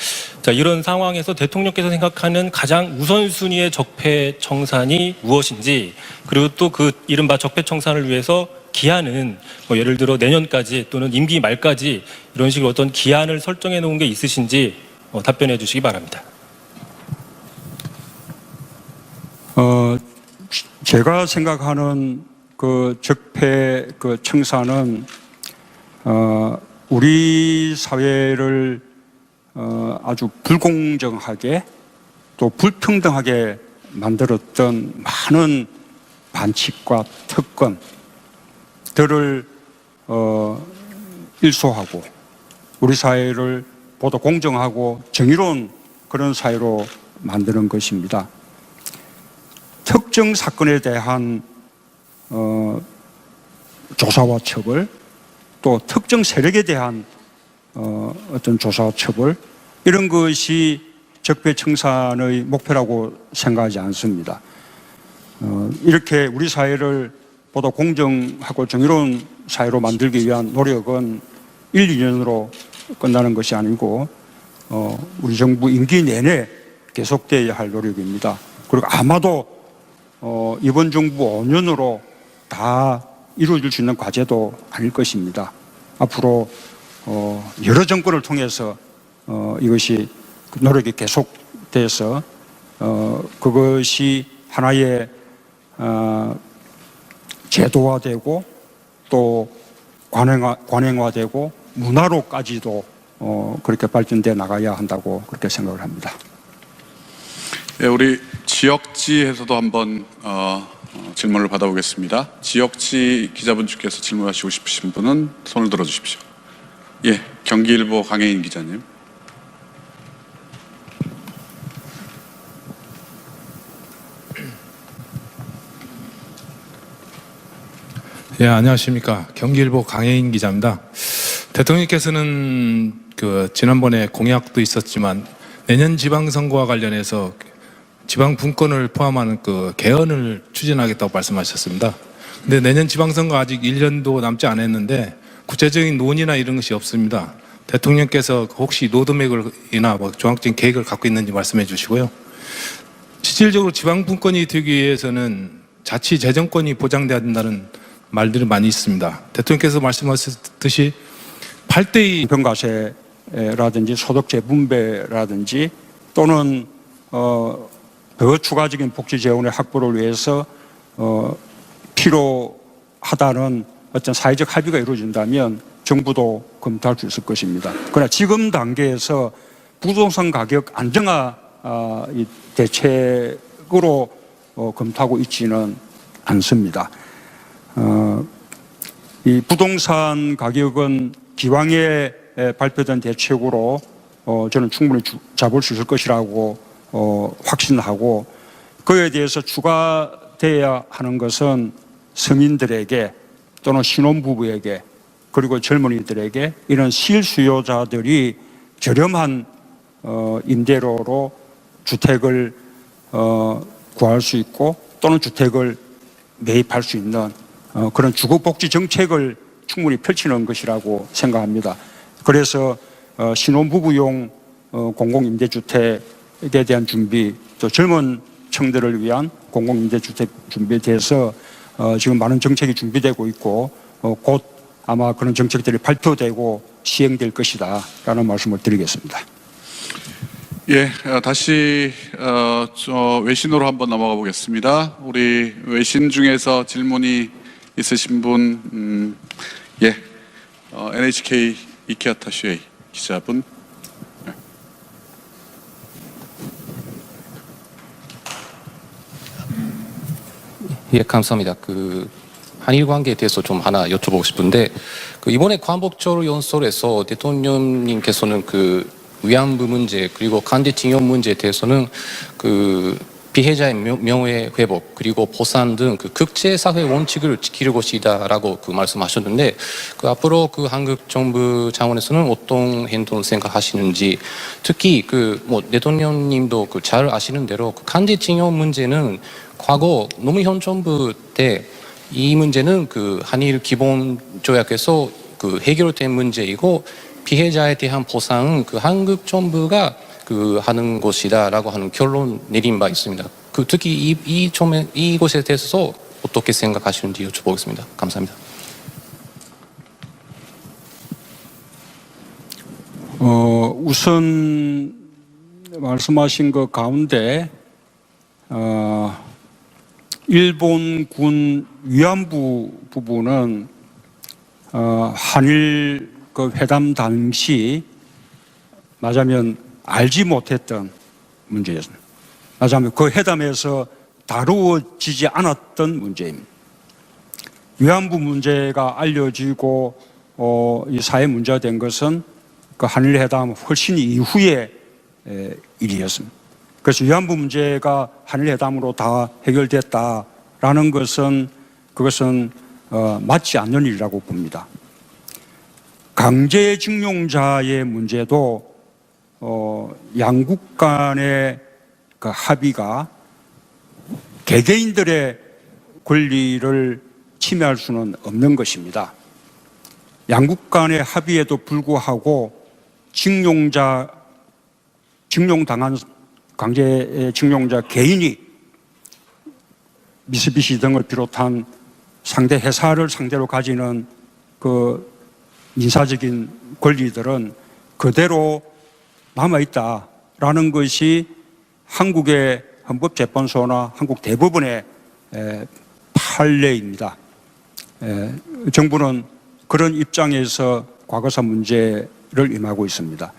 자, 이런 상황에서 대통령께서 생각하는 가장 우선순위의 적폐 청산이 무엇인지, 그리고 또 그 이른바 적폐 청산을 위해서 기한은 예를 들어 내년까지 또는 임기 말까지 이런 식으로 어떤 기한을 설정해 놓은 게 있으신지 답변해 주시기 바랍니다. 제가 생각하는 적폐 청산은 우리 사회를 아주 불공정하게 또 불평등하게 만들었던 많은 반칙과 특권들을 일소하고 우리 사회를 보다 공정하고 정의로운 그런 사회로 만드는 것입니다. 특정 사건에 대한 조사와 처벌, 또 특정 세력에 대한 어떤 조사와 처벌, 이런 것이 적폐 청산의 목표라고 생각하지 않습니다. 이렇게 우리 사회를 보다 공정하고 정의로운 사회로 만들기 위한 노력은 1, 2년으로 끝나는 것이 아니고 우리 정부 임기 내내 계속되어야 할 노력입니다. 그리고 아마도 이번 정부 5년으로 다 이루어질 수 있는 과제도 아닐 것입니다. 앞으로 여러 정권을 통해서 이것이 노력이 계속돼서 그것이 하나의 제도화되고 또 관행화되고 문화로까지도 그렇게 발전돼 나가야 한다고 그렇게 생각을 합니다. 네, 우리 지역지에서도 한번 질문을 받아보겠습니다. 지역지 기자분께서 질문하시고 싶으신 분은 손을 들어주십시오. 예, 경기일보 강혜인 기자님. 예, 안녕하십니까. 경기일보 강혜인 기자입니다. 대통령께서는 지난번에 공약도 있었지만 내년 지방선거와 관련해서 지방 분권을 포함한 그 개헌을 추진하겠다고 말씀하셨습니다. 근데 내년 지방선거 아직 1년도 남지 않았는데 구체적인 논의나 이런 것이 없습니다. 대통령께서 혹시 로드맵이나 뭐 종합적인 계획을 갖고 있는지 말씀해 주시고요. 실질적으로 지방 분권이 되기 위해서는 자치 재정권이 보장돼야 된다는 말들이 많이 있습니다. 대통령께서 말씀하셨듯이 8대2 평가세라든지 소득 재분배라든지 또는 더 추가적인 복지 재원의 확보를 위해서 필요하다는 어떤 사회적 합의가 이루어진다면 정부도 검토할 수 있을 것입니다. 그러나 지금 단계에서 부동산 가격 안정화 이 대책으로 검토하고 있지는 않습니다. 이 부동산 가격은 기왕에 발표된 대책으로 저는 충분히 잡을 수 있을 것이라고 확신하고 그에 대해서 추가돼야 하는 것은 서민들에게 또는 신혼부부에게 그리고 젊은이들에게 이런 실수요자들이 저렴한 임대료로 주택을 구할 수 있고 또는 주택을 매입할 수 있는 그런 주거복지 정책을 충분히 펼치는 것이라고 생각합니다. 그래서 신혼부부용 공공임대주택에 대한 준비, 또 젊은 층들을 위한 공공임대주택 준비에 대해서 지금 많은 정책이 준비되고 있고 곧 아마 그런 정책들이 발표되고 시행될 것이다 라는 말씀을 드리겠습니다. 예, 다시 외신으로 한번 넘어가 보겠습니다. 우리 외신 중에서 질문이 있으신 분, NHK 이케아타 슈에이 기자분. 예, 감사합니다. 한일 관계에 대해서 좀 하나 여쭤보고 싶은데, 이번에 광복절 연설에서 대통령님께서는 위안부 문제 그리고 강제징용 문제에 대해서는 피해자의 명예 회복 그리고 보상 등 국제사회 원칙을 지킬 것이다라고 말씀하셨는데 앞으로 한국 정부 차원에서는 어떤 행동 생각하시는지 특히 대통령님도 잘 아시는 대로 강제징용 문제는 과거 노무현 정부 때 이 문제는 한일 기본 조약에서 해결된 문제이고 피해자에 대한 보상은 한국 정부가 하는 것이다라고 하는 결론 내린 바 있습니다. 특히 이곳에 대해서 어떻게 생각하시는지 여쭤보겠습니다. 감사합니다. 우선 말씀하신 것 가운데 일본군 위안부 부분은 한일 회담 당시 말하자면 알지 못했던 문제였습니다. 말하자면 그 회담에서 다루어지지 않았던 문제입니다. 위안부 문제가 알려지고 이 사회 문제가 된 것은 한일 회담 훨씬 이후의 일이었습니다. 그래서 위안부 문제가 한일 회담으로 다 해결됐다라는 것은 그것은 맞지 않는 일이라고 봅니다. 강제징용자의 문제도 양국 간의 합의가 개개인들의 권리를 침해할 수는 없는 것입니다. 양국 간의 합의에도 불구하고 징용당한 강제징용자 개인이 미쓰비시 등을 비롯한 상대 회사를 상대로 가지는 민사적인 권리들은 그대로 남아있다라는 것이 한국의 헌법재판소나 한국 대법원의 판례입니다. 정부는 그런 입장에서 과거사 문제를 임하고 있습니다.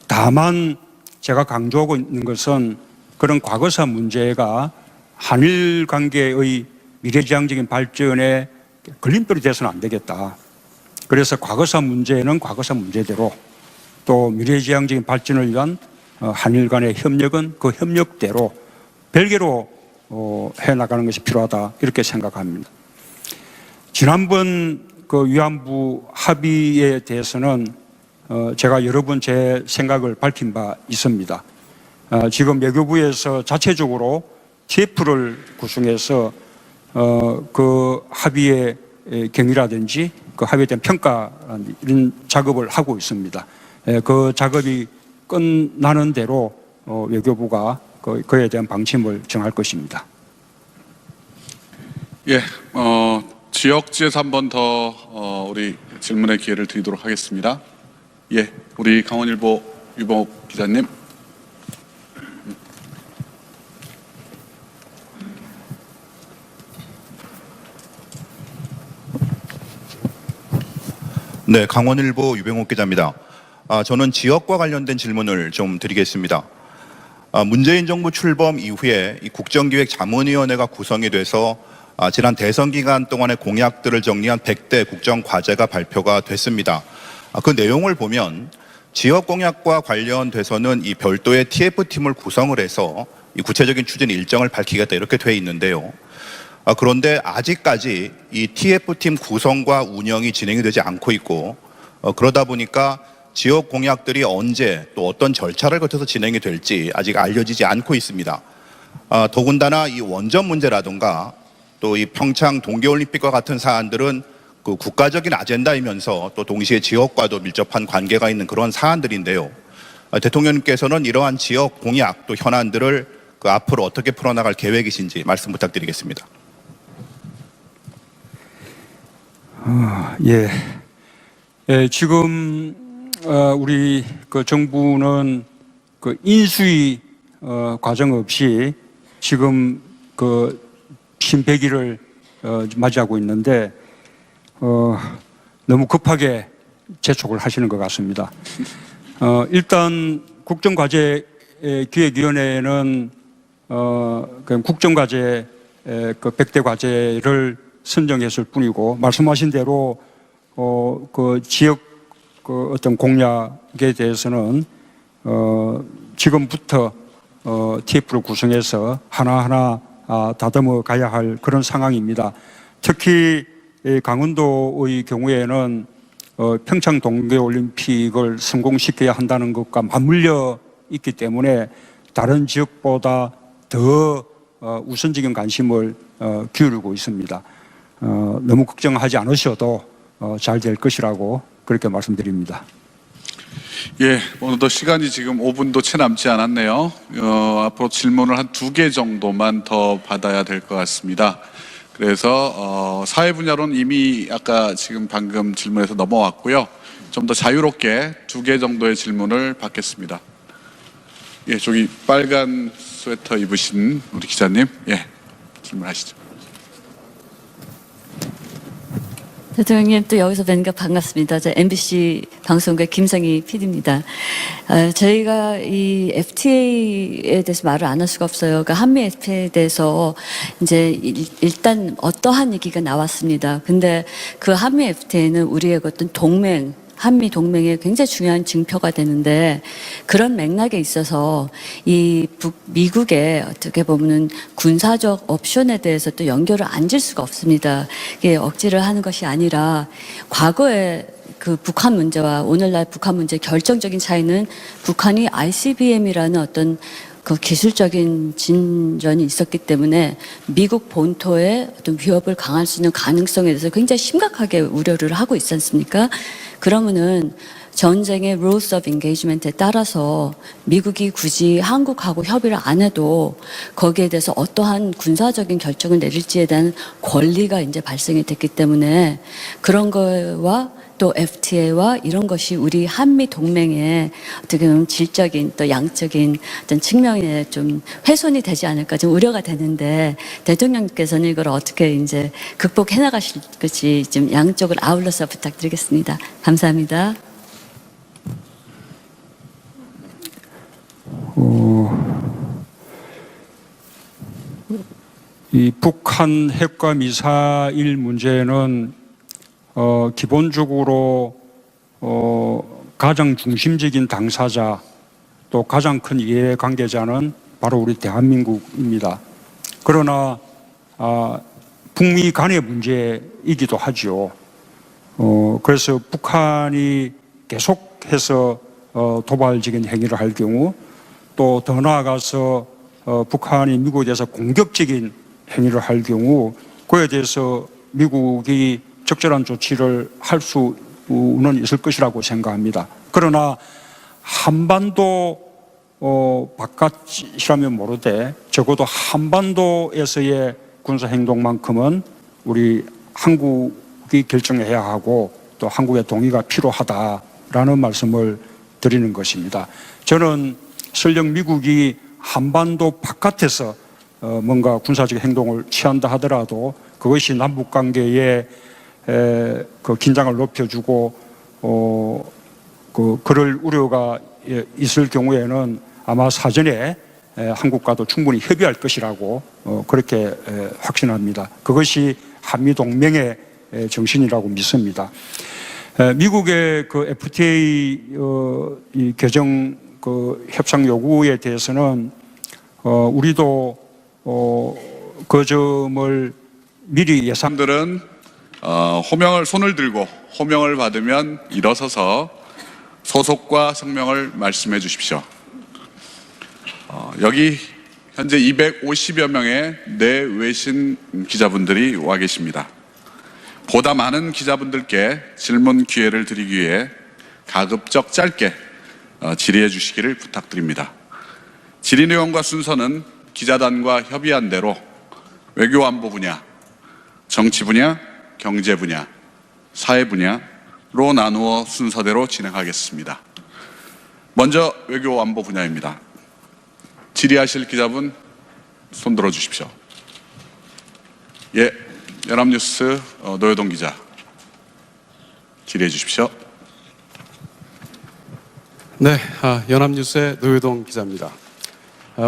다만 제가 강조하고 있는 것은 그런 과거사 문제가 한일 관계의 미래지향적인 발전에 걸림돌이 돼서는 안 되겠다. 그래서 과거사 문제는 과거사 문제대로 또 미래지향적인 발전을 위한 한일 간의 협력은 그 협력대로 별개로 해나가는 것이 필요하다 이렇게 생각합니다. 지난번 위안부 합의에 대해서는 제가 여러 번 제 생각을 밝힌 바 있습니다. 지금 외교부에서 자체적으로 TF를 구성해서 그 합의의 경위라든지 그 합의에 대한 평가 이런 작업을 하고 있습니다. 그 작업이 끝나는 대로 외교부가 그에 대한 방침을 정할 것입니다. 예, 지역지에서 한 번 더 우리 질문의 기회를 드리도록 하겠습니다. 예, 우리 강원일보 유병옥 기자님. 네, 강원일보 유병옥 기자입니다. 저는 지역과 관련된 질문을 좀 드리겠습니다. 문재인 정부 출범 이후에 이 국정기획자문위원회가 구성이 돼서 지난 대선 기간 동안의 공약들을 정리한 100대 국정과제가 발표가 됐습니다. 그 내용을 보면 지역 공약과 관련돼서는 이 별도의 TF팀을 구성을 해서 이 구체적인 추진 일정을 밝히겠다 이렇게 돼 있는데요. 그런데 아직까지 이 TF팀 구성과 운영이 진행이 되지 않고 있고 그러다 보니까 지역 공약들이 언제 또 어떤 절차를 거쳐서 진행이 될지 아직 알려지지 않고 있습니다. 더군다나 이 원전 문제라든가 또 이 평창 동계올림픽과 같은 사안들은 그 국가적인 아젠다이면서 또 동시에 지역과도 밀접한 관계가 있는 그런 사안들인데요. 대통령님께서는 이러한 지역 공약 또 현안들을 그 앞으로 어떻게 풀어나갈 계획이신지 말씀 부탁드리겠습니다. 지금 우리 그 정부는 그 인수위 과정 없이 지금 그 신백일을 맞이하고 있는데 너무 급하게 재촉을 하시는 것 같습니다. 일단 국정과제 기획위원회는 그 국정과제 그 100대 과제를 선정했을 뿐이고 말씀하신 대로 그 지역 그 어떤 공약에 대해서는 지금부터 TF를 구성해서 하나하나 다듬어 가야 할 그런 상황입니다. 특히 강원도의 경우에는 평창 동계올림픽을 성공시켜야 한다는 것과 맞물려 있기 때문에 다른 지역보다 더 우선적인 관심을 기울이고 있습니다. 너무 걱정하지 않으셔도 잘 될 것이라고 그렇게 말씀드립니다. 예, 오늘도 시간이 지금 5분도 채 남지 않았네요. 앞으로 질문을 한 2개 정도만 더 받아야 될 것 같습니다. 그래서 사회 분야로는 이미 아까 지금 방금 질문에서 넘어왔고요. 좀 더 자유롭게 2개 정도의 질문을 받겠습니다. 예, 저기 빨간 스웨터 입으신 우리 기자님, 예, 질문하시죠. 대통령님 또 여기서 뵈니까 반갑습니다. 저 MBC 방송국의 김성희 PD입니다. 저희가 이 FTA에 대해서 말을 안 할 수가 없어요. 그러니까 한미 FTA에 대해서 이제 일단 어떠한 얘기가 나왔습니다. 근데 그 한미 FTA는 우리의 어떤 동맹, 한미 동맹의 굉장히 중요한 증표가 되는데 그런 맥락에 있어서 이 미국의 어떻게 보면 군사적 옵션에 대해서 또 연결을 안 질 수가 없습니다. 이게 억지를 하는 것이 아니라 과거에 그 북한 문제와 오늘날 북한 문제의 결정적인 차이는 북한이 ICBM이라는 어떤 그 기술적인 진전이 있었기 때문에 미국 본토의 어떤 위협을 강할 수 있는 가능성에 대해서 굉장히 심각하게 우려를 하고 있지 않습니까? 그러면은 전쟁의 rules of engagement에 따라서 미국이 굳이 한국하고 협의를 안 해도 거기에 대해서 어떠한 군사적인 결정을 내릴지에 대한 권리가 이제 발생이 됐기 때문에 그런 거와 또 FTA와 이런 것이 우리 한미 동맹의 어떻게 보면 질적인 또 양적인 어떤 측면에 좀 훼손이 되지 않을까 좀 우려가 되는데 대통령께서는 이걸 어떻게 이제 극복해 나가실 것이 좀 양쪽을 아울러서 부탁드리겠습니다. 감사합니다. 이 북한 핵과 미사일 문제는 기본적으로 가장 중심적인 당사자 또 가장 큰 이해관계자는 바로 우리 대한민국입니다. 그러나 북미 간의 문제이기도 하죠. 그래서 북한이 계속해서 도발적인 행위를 할 경우 또 더 나아가서 북한이 미국에 대해서 공격적인 행위를 할 경우 그에 대해서 미국이 적절한 조치를 할 수는 있을 것이라고 생각합니다. 그러나 한반도 바깥이라면 모르되 적어도 한반도에서의 군사행동만큼은 우리 한국이 결정해야 하고 또 한국의 동의가 필요하다라는 말씀을 드리는 것입니다. 저는 설령 미국이 한반도 바깥에서 뭔가 군사적 행동을 취한다 하더라도 그것이 남북 관계에 그 긴장을 높여주고 그럴 우려가 있을 경우에는 아마 사전에 한국과도 충분히 협의할 것이라고 그렇게 확신합니다. 그것이 한미 동맹의 정신이라고 믿습니다. 미국의 그 FTA 이 개정 그 협상 요구에 대해서는 우리도 그 점을 미리 예상들은 손을 들고 호명을 받으면 일어서서 소속과 성명을 말씀해 주십시오. 여기 현재 250여 명의 내외신 기자분들이 와 계십니다. 보다 많은 기자분들께 질문 기회를 드리기 위해 가급적 짧게 질의해 주시기를 부탁드립니다. 질의 내용과 순서는 기자단과 협의한 대로 외교안보 분야, 정치 분야, 경제 분야, 사회 분야로 나누어 순서대로 진행하겠습니다. 먼저 외교안보 분야입니다. 질의하실 기자분 손 들어 주십시오. 예, 연합뉴스 노효동 기자 질의해 주십시오. 네, 연합뉴스의 노효동 기자입니다.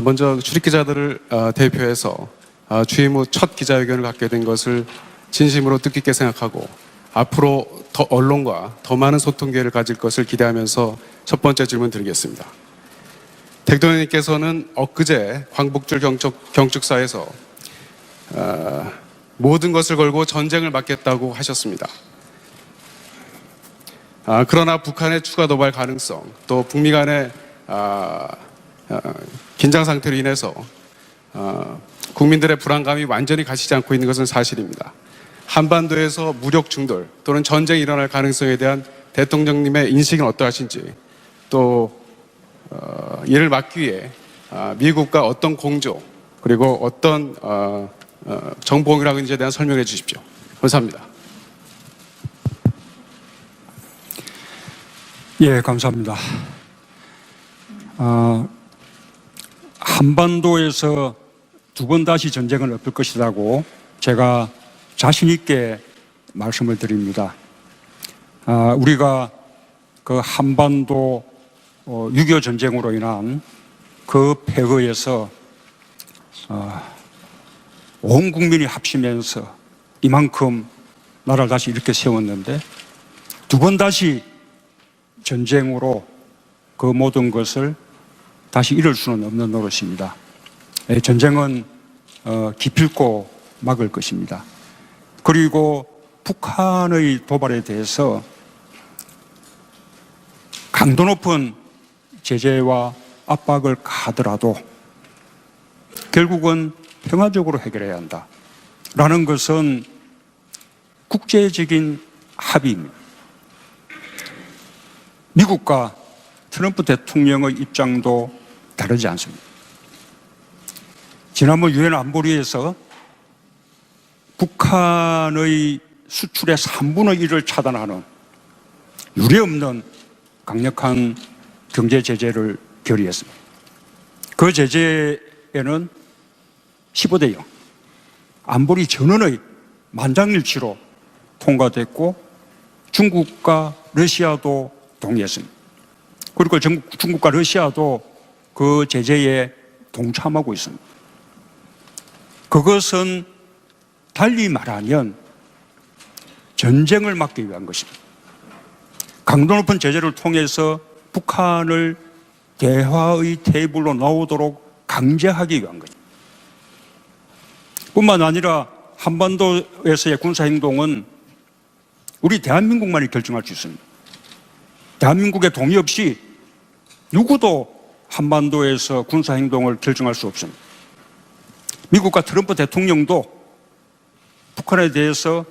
먼저 출입기자들을 대표해서 취임 후 첫 기자회견을 갖게 된 것을 진심으로 뜻깊게 생각하고 앞으로 더 언론과 더 많은 소통 기회를 가질 것을 기대하면서 첫 번째 질문 드리겠습니다. 대통령님께서는 엊그제 광복절 경축사에서 모든 것을 걸고 전쟁을 막겠다고 하셨습니다. 그러나 북한의 추가 도발 가능성, 또 북미 간의 긴장 상태로 인해서 국민들의 불안감이 완전히 가시지 않고 있는 것은 사실입니다. 한반도에서 무력 충돌 또는 전쟁이 일어날 가능성에 대한 대통령님의 인식은 어떠하신지, 또 이를 막기 위해 미국과 어떤 공조 그리고 어떤 정보 공유라는지에 대한 설명해 주십시오. 감사합니다. 예, 감사합니다. 한반도에서 두 번 다시 전쟁은 없을 것이라고 제가 자신 있게 말씀을 드립니다. 우리가 그 한반도 6.25 전쟁으로 인한 그 폐허에서 온 국민이 합치면서 이만큼 나라를 다시 이렇게 세웠는데 두 번 다시 전쟁으로 그 모든 것을 다시 이룰 수는 없는 노릇입니다. 전쟁은 기필코 막을 것입니다. 그리고 북한의 도발에 대해서 강도 높은 제재와 압박을 가하더라도 결국은 평화적으로 해결해야 한다라는 것은 국제적인 합의입니다. 미국과 트럼프 대통령의 입장도 다르지 않습니다. 지난번 유엔 안보리에서 북한의 수출의 3분의 1을 차단하는 유례없는 강력한 경제 제재를 결의했습니다. 그 제재에는 15대 0 안보리 전원의 만장일치로 통과됐고 중국과 러시아도 동의했습니다. 그리고 중국과 러시아도 그 제재에 동참하고 있습니다. 그것은 달리 말하면 전쟁을 막기 위한 것입니다. 강도 높은 제재를 통해서 북한을 대화의 테이블로 나오도록 강제하기 위한 것입니다. 뿐만 아니라 한반도에서의 군사행동은 우리 대한민국만이 결정할 수 있습니다. 대한민국의 동의 없이 누구도 한반도에서 군사 행동을 결정할 수 없습니다. 미국과 트럼프 대통령도 북한에 대해서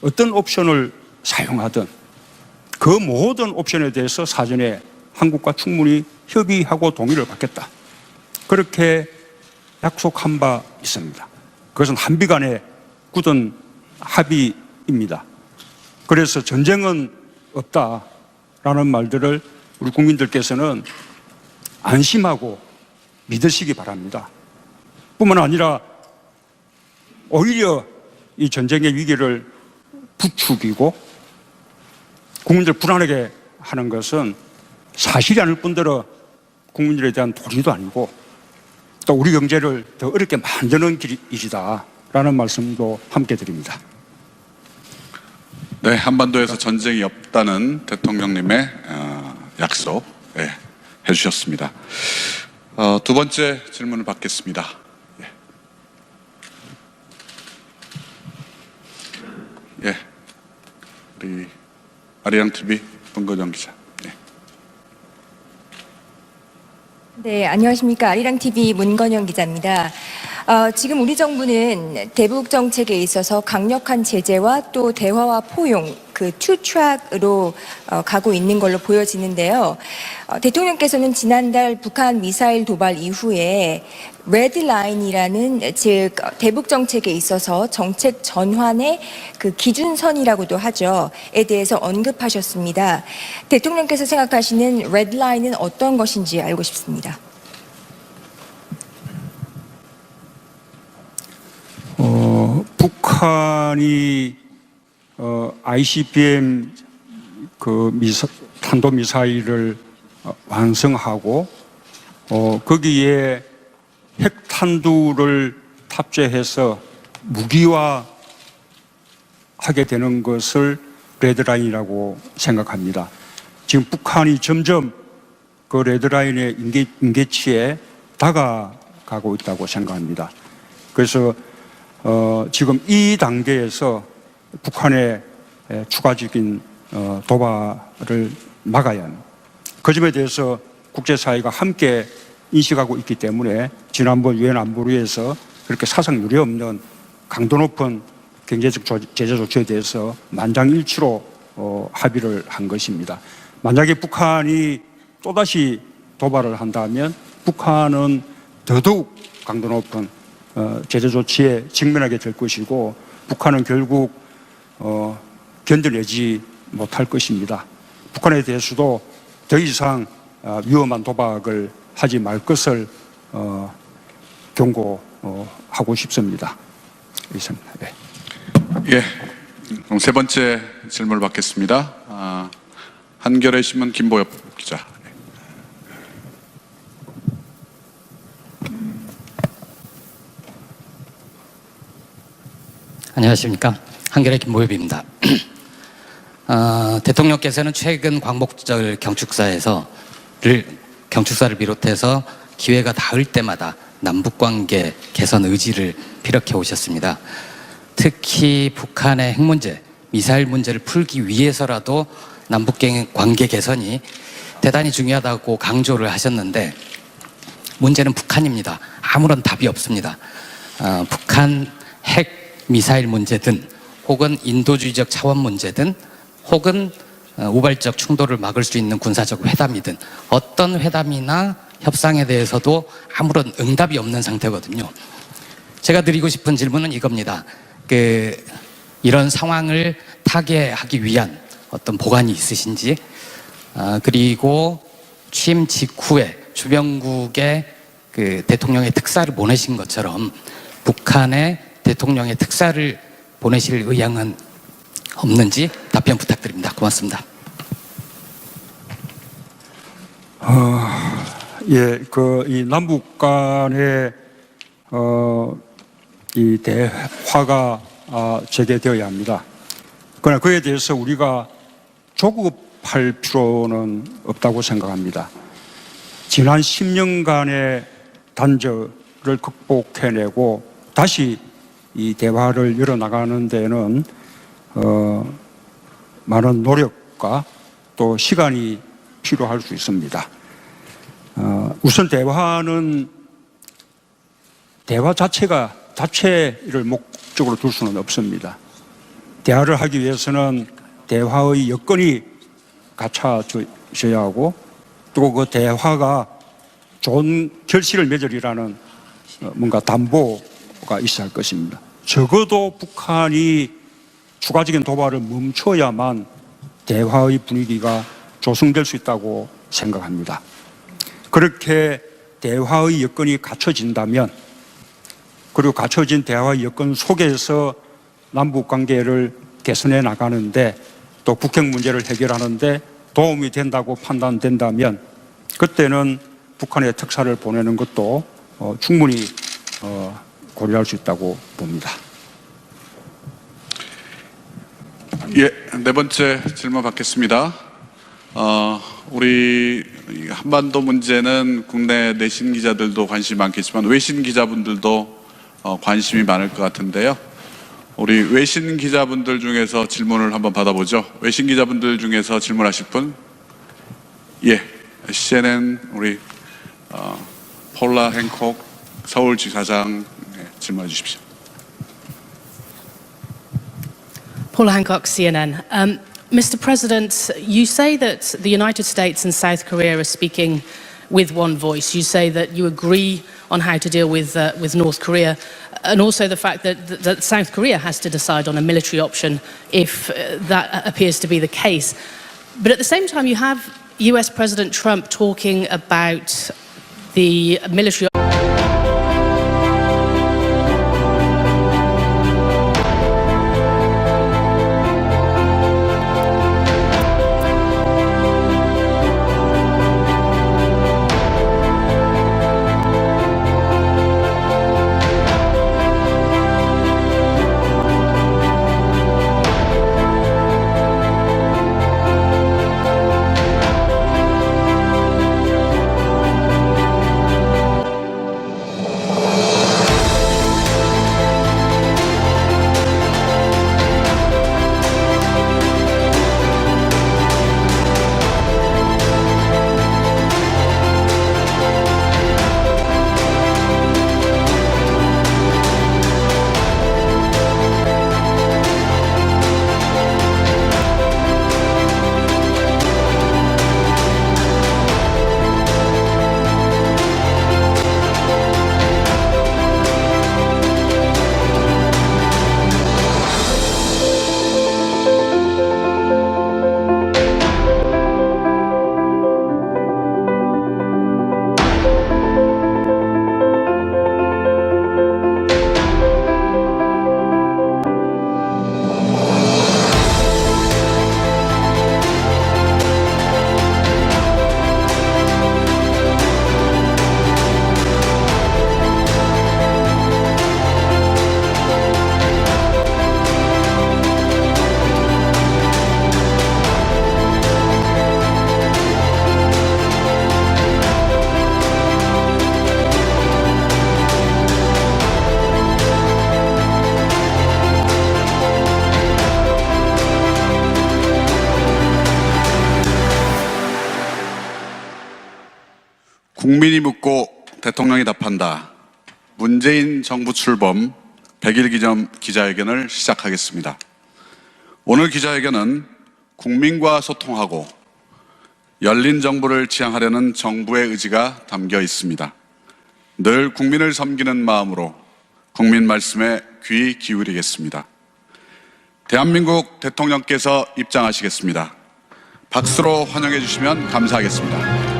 어떤 옵션을 사용하든 그 모든 옵션에 대해서 사전에 한국과 충분히 협의하고 동의를 받겠다. 그렇게 약속한 바 있습니다. 그것은 한미 간의 굳은 합의입니다. 그래서 전쟁은 없다라는 말들을 우리 국민들께서는 안심하고 믿으시기 바랍니다. 뿐만 아니라 오히려 이 전쟁의 위기를 부추기고 국민들 불안하게 하는 것은 사실이 아닐 뿐더러 국민들에 대한 도리도 아니고 또 우리 경제를 더 어렵게 만드는 일이다라는 말씀도 함께 드립니다. 네, 한반도에서 전쟁이 없다는 대통령님의 약속 해주셨습니다. 두 번째 질문을 받겠습니다. 우리 아리랑 TV 문건영 기자. 네, 안녕하십니까. 아리랑 TV 문건영 기자입니다. 지금 우리 정부는 대북 정책에 있어서 강력한 제재와 또 대화와 포용, 그 투 트랙으로 가고 있는 걸로 보여지는데요. 대통령께서는 지난달 북한 미사일 도발 이후에 레드라인이라는 즉 대북 정책에 있어서 정책 전환의 그 기준선이라고도 하죠.에 대해서 언급하셨습니다. 대통령께서 생각하시는 레드라인은 어떤 것인지 알고 싶습니다. 북한이 ICBM 그 탄도미사일을 완성하고 거기에 핵탄두를 탑재해서 무기화하게 되는 것을 레드라인이라고 생각합니다. 지금 북한이 점점 그 레드라인의 임계치에 다가가고 있다고 생각합니다. 그래서 지금 이 단계에서 북한의 추가적인 도발을 막아야 합니다. 그 점에 대해서 국제사회가 함께 인식하고 있기 때문에 지난번 유엔 안보리에서 그렇게 사상 유례 없는 강도 높은 경제적 제재 조치에 대해서 만장일치로 합의를 한 것입니다. 만약에 북한이 또다시 도발을 한다면 북한은 더더욱 강도 높은 제재 조치에 직면하게 될 것이고 북한은 결국 견뎌내지 못할 것입니다. 북한에 대해서도 더 이상 위험한 도박을 하지 말 것을 경고하고 싶습니다. 이상입니다. 네. 그럼 세 번째 질문을 받겠습니다. 한겨레 신문 김보엽 기자. 안녕하십니까. 한겨레 김보엽입니다. 대통령께서는 최근 광복절 경축사를 비롯해서 기회가 닿을 때마다 남북관계 개선 의지를 피력해 오셨습니다. 특히 북한의 핵 문제, 미사일 문제를 풀기 위해서라도 남북관계 개선이 대단히 중요하다고 강조를 하셨는데 문제는 북한입니다. 아무런 답이 없습니다. 북한 핵 미사일 문제든 혹은 인도주의적 차원 문제든 혹은 우발적 충돌을 막을 수 있는 군사적 회담이든 어떤 회담이나 협상에 대해서도 아무런 응답이 없는 상태거든요. 제가 드리고 싶은 질문은 이겁니다. 이런 상황을 타개하기 위한 어떤 보관이 있으신지, 그리고 취임 직후에 주변국에 대통령의 특사를 보내신 것처럼 북한에 대통령의 특사를 보내실 의향은 없는지 답변 부탁드립니다. 고맙습니다. 이 남북 간의 이 대화가 재개되어야 합니다. 그러나 그에 대해서 우리가 조급할 필요는 없다고 생각합니다. 지난 10년간의 단절을 극복해내고 다시 이 대화를 열어나가는 데는 많은 노력과 또 시간이 필요할 수 있습니다. 우선 대화 자체를 목적으로 둘 수는 없습니다. 대화를 하기 위해서는 대화의 여건이 갖춰져야 하고 또 그 대화가 좋은 결실을 맺으리라는 뭔가 담보가 있어야 할 것입니다. 적어도 북한이 추가적인 도발을 멈춰야만 대화의 분위기가 조성될 수 있다고 생각합니다. 그렇게 대화의 여건이 갖춰진다면, 그리고 갖춰진 대화의 여건 속에서 남북 관계를 개선해 나가는데 또 북핵 문제를 해결하는데 도움이 된다고 판단된다면 그때는 북한에 특사를 보내는 것도 충분히 고려할 수 있다고 봅니다. 예, 네 번째 질문 받겠습니다. 우리 한반도 문제는 국내 내신 기자들도 관심이 많겠지만 외신 기자분들도 관심이 많을 것 같은데요. 우리 외신 기자분들 중에서 질문을 한번 받아보죠. 외신 기자분들 중에서 질문하실 분? 예, CNN 우리 폴라 행콕 서울지사장 질문해 주십시오. Paula Hancock, CNN. Mr. President, you say that the United States and South Korea are speaking with one voice. You say that you agree on how to deal with North Korea, and also the fact that South Korea has to decide on a military option if that appears to be the case. But at the same time, you have US President Trump talking about the military 국민이 묻고 대통령이 답한다. 문재인 정부 출범 100일 기념 기자회견을 시작하겠습니다. 오늘 기자회견은 국민과 소통하고 열린 정부를 지향하려는 정부의 의지가 담겨 있습니다. 늘 국민을 섬기는 마음으로 국민 말씀에 귀 기울이겠습니다. 대한민국 대통령께서 입장하시겠습니다. 박수로 환영해 주시면 감사하겠습니다.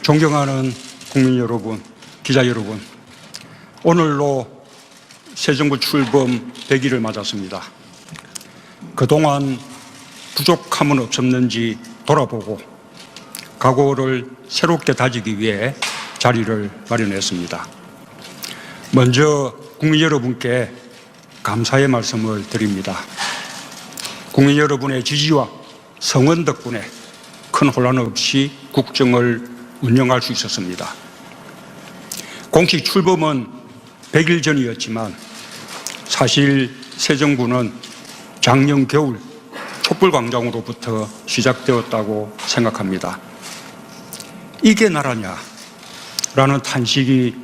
존경하는 국민 여러분, 기자 여러분, 오늘로 새 정부 출범 100일을 맞았습니다. 그동안 부족함은 없었는지 돌아보고 각오를 새롭게 다지기 위해 자리를 마련했습니다. 먼저 국민 여러분께 감사의 말씀을 드립니다. 국민 여러분의 지지와 성원 덕분에 큰 혼란 없이 국정을 운영할 수 있었습니다. 공식 출범은 100일 전이었지만 사실 새 정부는 작년 겨울 촛불광장으로부터 시작되었다고 생각합니다. 이게 나라냐? 라는 탄식이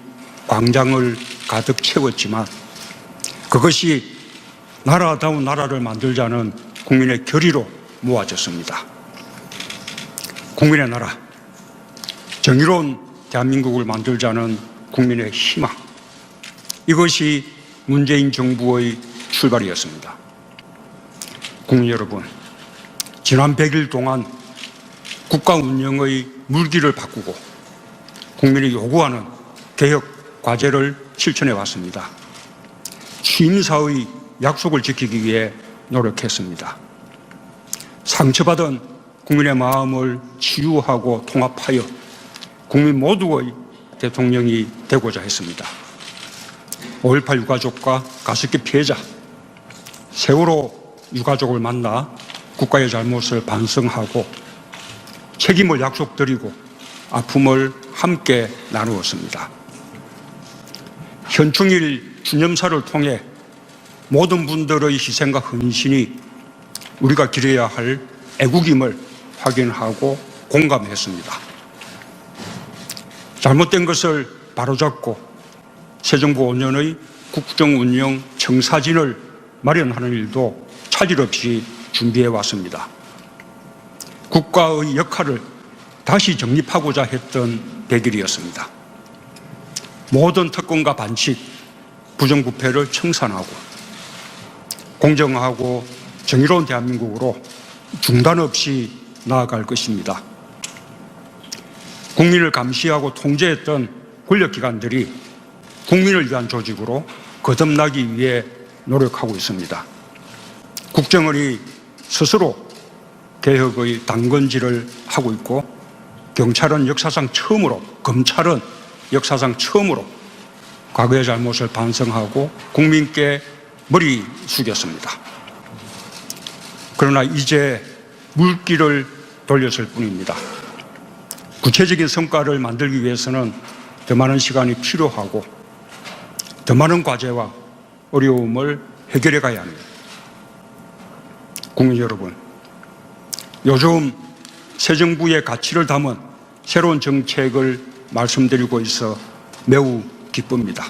광장을 가득 채웠지만 그것이 나라다운 나라를 만들자는 국민의 결의로 모아졌습니다. 국민의 나라, 정의로운 대한민국을 만들자는 국민의 희망, 이것이 문재인 정부의 출발이었습니다. 국민 여러분, 지난 100일 동안 국가 운영의 물기를 바꾸고 국민이 요구하는 개혁 과제를 실천해 왔습니다. 취임사의 약속을 지키기 위해 노력했습니다. 상처받은 국민의 마음을 치유하고 통합하여 국민 모두의 대통령이 되고자 했습니다. 5.18 유가족과 가습기 피해자, 세월호 유가족을 만나 국가의 잘못을 반성하고 책임을 약속드리고 아픔을 함께 나누었습니다. 현충일 기념사를 통해 모든 분들의 희생과 헌신이 우리가 기려야 할 애국임을 확인하고 공감했습니다. 잘못된 것을 바로잡고 새 정부 5년의 국정운영 청사진을 마련하는 일도 차질 없이 준비해 왔습니다. 국가의 역할을 다시 정립하고자 했던 100일이었습니다. 모든 특권과 반칙, 부정부패를 청산하고 공정하고 정의로운 대한민국으로 중단 없이 나아갈 것입니다. 국민을 감시하고 통제했던 권력기관들이 국민을 위한 조직으로 거듭나기 위해 노력하고 있습니다. 국정원이 스스로 개혁의 당근질을 하고 있고 경찰은 역사상 처음으로, 검찰은 역사상 처음으로 과거의 잘못을 반성하고 국민께 머리 숙였습니다. 그러나 이제 물길을 돌렸을 뿐입니다. 구체적인 성과를 만들기 위해서는 더 많은 시간이 필요하고 더 많은 과제와 어려움을 해결해 가야 합니다. 국민 여러분, 요즘 새 정부의 가치를 담은 새로운 정책을 말씀드리고 있어 매우 기쁩니다.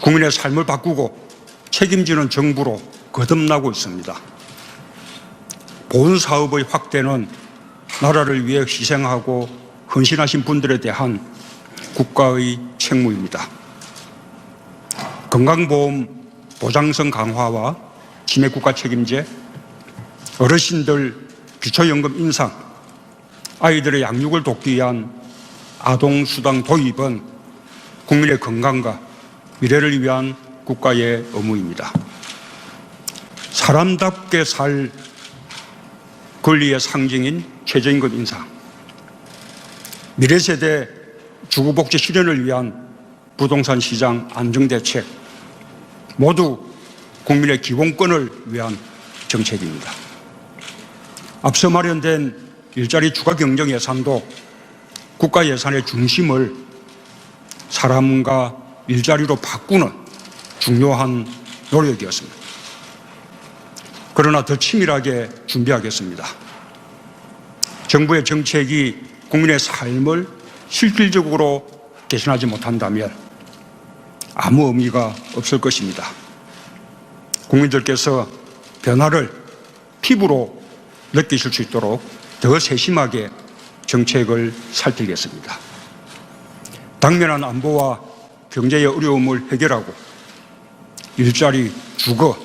국민의 삶을 바꾸고 책임지는 정부로 거듭나고 있습니다. 보훈사업의 확대는 나라를 위해 희생하고 헌신하신 분들에 대한 국가의 책무입니다. 건강보험 보장성 강화와 치매국가 책임제, 어르신들 기초연금 인상, 아이들의 양육을 돕기 위한 아동수당 도입은 국민의 건강과 미래를 위한 국가의 의무입니다. 사람답게 살 권리의 상징인 최저임금 인상, 미래세대 주거복지 실현을 위한 부동산 시장 안정대책, 모두 국민의 기본권을 위한 정책입니다. 앞서 마련된 일자리 추가 경정 예산도 국가 예산의 중심을 사람과 일자리로 바꾸는 중요한 노력이었습니다. 그러나 더 치밀하게 준비하겠습니다. 정부의 정책이 국민의 삶을 실질적으로 개선하지 못한다면 아무 의미가 없을 것입니다. 국민들께서 변화를 피부로 느끼실 수 있도록 더 세심하게 정책을 살피겠습니다. 당면한 안보와 경제의 어려움을 해결하고 일자리, 주거,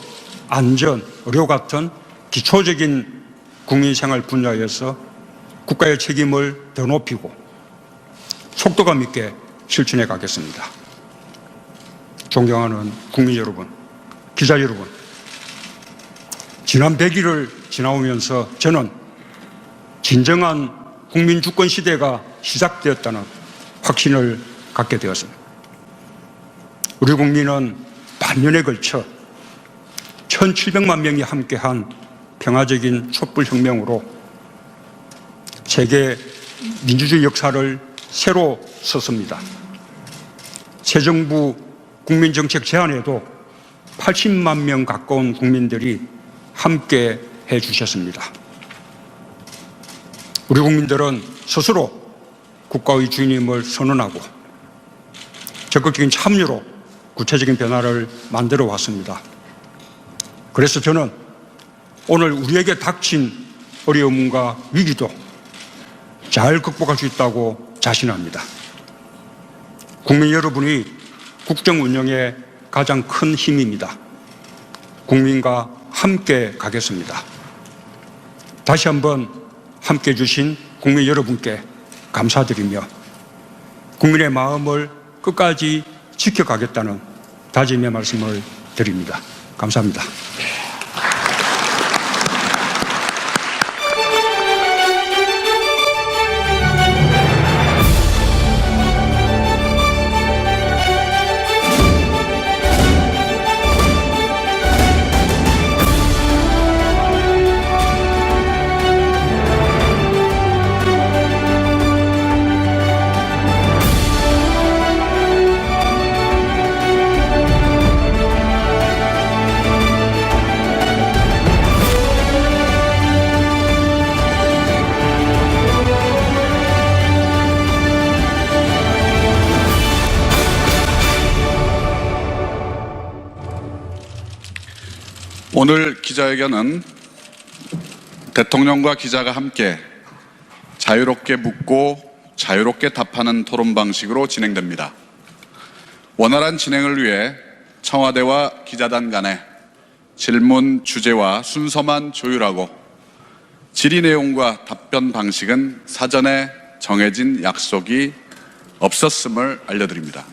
안전, 의료 같은 기초적인 국민생활 분야에서 국가의 책임을 더 높이고 속도감 있게 실천해 가겠습니다. 존경하는 국민 여러분, 기자 여러분, 지난 100일을 지나오면서 저는 진정한 국민 주권 시대가 시작되었다는 확신을 갖게 되었습니다. 우리 국민은 반년에 걸쳐 1700만 명이 함께한 평화적인 촛불혁명으로 세계 민주주의 역사를 새로 썼습니다. 새 정부 국민정책 제안에도 80만 명 가까운 국민들이 함께 해주셨습니다. 우리 국민들은 스스로 국가의 주인임을 선언하고 적극적인 참여로 구체적인 변화를 만들어 왔습니다. 그래서 저는 오늘 우리에게 닥친 어려움과 위기도 잘 극복할 수 있다고 자신합니다. 국민 여러분이 국정 운영의 가장 큰 힘입니다. 국민과 함께 가겠습니다. 다시 한번 함께 해주신 국민 여러분께 감사드리며 국민의 마음을 끝까지 지켜가겠다는 다짐의 말씀을 드립니다. 감사합니다. 오늘 기자회견은 대통령과 기자가 함께 자유롭게 묻고 자유롭게 답하는 토론 방식으로 진행됩니다. 원활한 진행을 위해 청와대와 기자단 간에 질문 주제와 순서만 조율하고 질의 내용과 답변 방식은 사전에 정해진 약속이 없었음을 알려드립니다.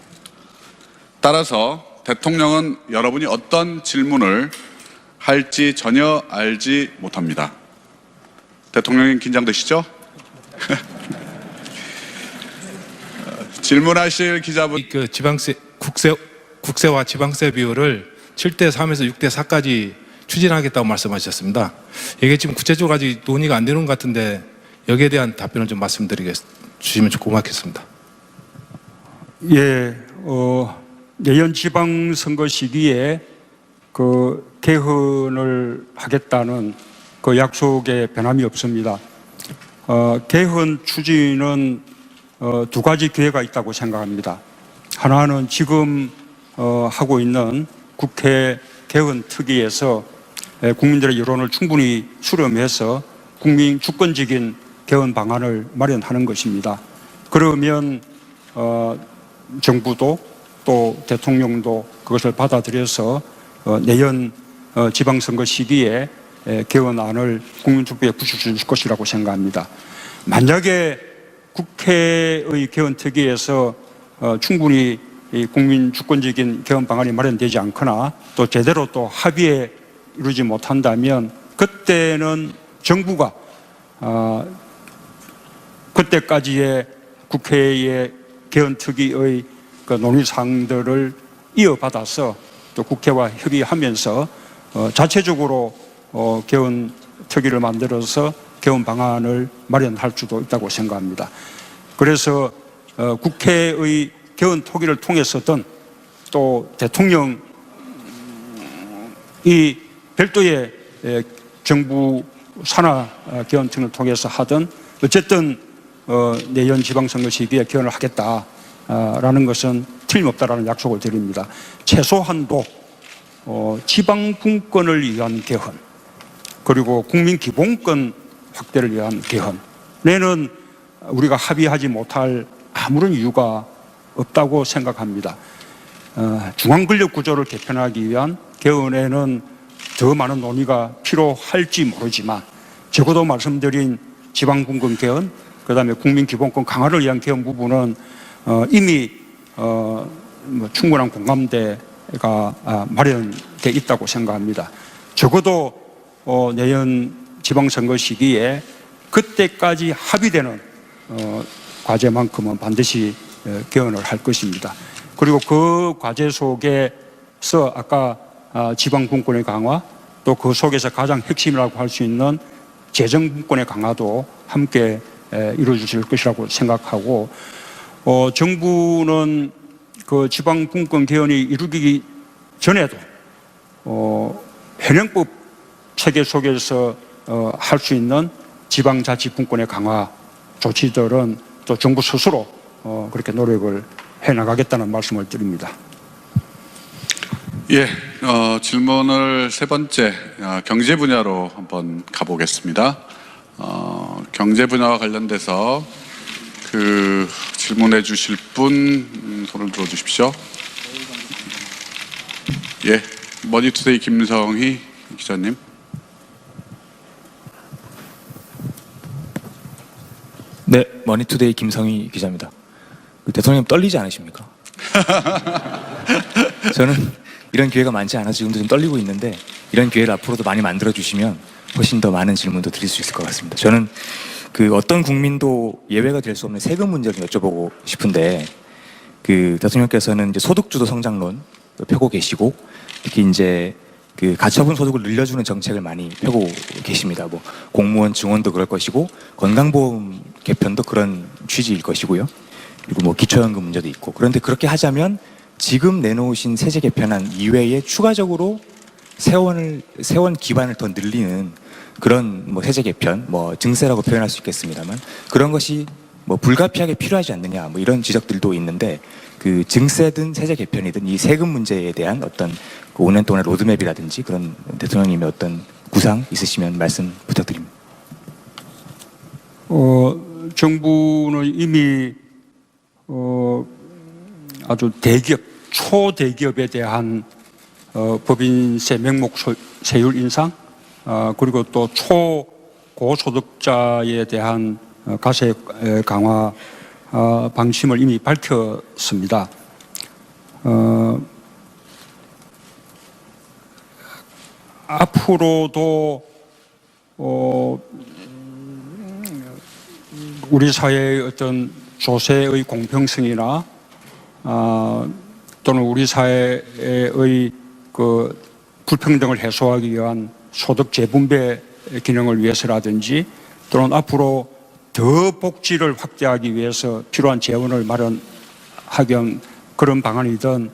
따라서 대통령은 여러분이 어떤 질문을 할지 전혀 알지 못합니다. 대통령님 긴장되시죠? 질문하실 기자분 그 지방세 국세와 지방세 비율을 7대 3에서 6대 4까지 추진하겠다고 말씀하셨습니다. 이게 지금 구체적으로 아직 논의가 안 되는 것 같은데 여기에 대한 답변을 좀 주시면 고맙겠습니다. 예, 내년 지방선거 시기에 그 개헌을 하겠다는 그 약속에 변함이 없습니다. 개헌 추진은 두 가지 기회가 있다고 생각합니다. 하나는 지금 하고 있는 국회 개헌 특위에서 국민들의 여론을 충분히 수렴해서 국민 주권적인 개헌 방안을 마련하는 것입니다. 그러면 정부도 또 대통령도 그것을 받아들여서 내년 지방선거 시기에 개헌안을 국민투표에 붙여줄 것이라고 생각합니다. 만약에 국회의 개헌특위에서 충분히 국민 주권적인 개헌 방안이 마련되지 않거나 또 제대로 또 합의에 이루지 못한다면 그때는 정부가 그때까지의 국회의 개헌특위의 그 논의사항들을 이어받아서 또 국회와 협의하면서 자체적으로 개헌 특위를 만들어서 개헌 방안을 마련할 수도 있다고 생각합니다. 그래서 국회의 개헌 특위를 통해서든 또 대통령이 별도의 정부 산하 개헌 특위를 통해서 하든 어쨌든 내년 지방선거 시기에 개헌을 하겠다라는 것은 틀림없다라는 약속을 드립니다. 최소한도 지방분권을 위한 개헌 그리고 국민기본권 확대를 위한 개헌에는 우리가 합의하지 못할 아무런 이유가 없다고 생각합니다. 중앙권력 구조를 개편하기 위한 개헌에는 더 많은 논의가 필요할지 모르지만 적어도 말씀드린 지방분권 개헌 그다음에 국민기본권 강화를 위한 개헌 부분은 이미 충분한 공감대가 마련돼 있다고 생각합니다. 적어도 내년 지방선거 시기에 그때까지 합의되는 과제만큼은 반드시 개헌을 할 것입니다. 그리고 그 과제 속에서 아까 지방분권의 강화 또 그 속에서 가장 핵심이라고 할 수 있는 재정분권의 강화도 함께 이루어질 것이라고 생각하고, 정부는 그 지방분권 개헌이 이루어지기 전에도 현행법 체계 속에서 할 수 있는 지방자치분권의 강화 조치들은 또 정부 스스로 그렇게 노력을 해나가겠다는 말씀을 드립니다. 예, 질문을 세 번째 경제 분야로 한번 가보겠습니다. 경제 분야와 관련돼서 그 질문해 주실 분 손을 들어 주십시오. 예, 머니투데이 김성희 기자님. 네, 머니투데이 김성희 기자입니다. 대통령 떨리지 않으십니까? 저는 이런 기회가 많지 않아서 지금도 좀 떨리고 있는데, 이런 기회를 앞으로도 많이 만들어 주시면 훨씬 더 많은 질문도 드릴 수 있을 것 같습니다. 저는 그 어떤 국민도 예외가 될 수 없는 세금 문제를 여쭤보고 싶은데, 그 대통령께서는 이제 소득주도 성장론 펴고 계시고, 특히 이제 그 가처분 소득을 늘려주는 정책을 많이 펴고 계십니다. 뭐 공무원 증원도 그럴 것이고, 건강보험 개편도 그런 취지일 것이고요. 그리고 뭐 기초연금 문제도 있고. 그런데 그렇게 하자면 지금 내놓으신 세제 개편안 이외에 추가적으로 세원 기반을 더 늘리는 그런 뭐 세제 개편, 뭐 증세라고 표현할 수 있겠습니다만, 그런 것이 뭐 불가피하게 필요하지 않느냐, 뭐 이런 지적들도 있는데, 그 증세든 세제 개편이든 이 세금 문제에 대한 어떤 그 5년 동안의 로드맵이라든지 그런 대통령님의 어떤 구상 있으시면 말씀 부탁드립니다. 정부는 이미 아주 대기업, 초대기업에 대한 법인세 명목 세율 인상, 그리고 또 초고소득자에 대한 과세 강화 방침을 이미 밝혔습니다. 앞으로도 우리 사회의 어떤 조세의 공평성이나 또는 우리 사회의 그 불평등을 해소하기 위한 소득 재분배 기능을 위해서라든지, 또는 앞으로 더 복지를 확대하기 위해서 필요한 재원을 마련하기 위한 그런 방안이든,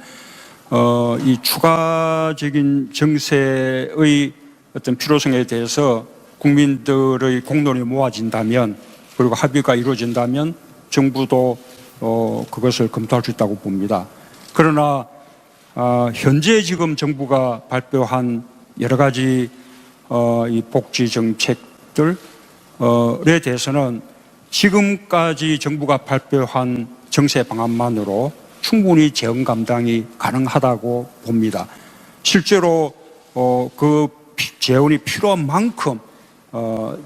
이 추가적인 정세의 어떤 필요성에 대해서 국민들의 공론이 모아진다면, 그리고 합의가 이루어진다면 정부도 그것을 검토할 수 있다고 봅니다. 그러나 현재 지금 정부가 발표한 여러 가지 이 복지 정책들에 대해서는 지금까지 정부가 발표한 정세 방안만으로 충분히 재원 감당이 가능하다고 봅니다. 실제로 그 재원이 필요한 만큼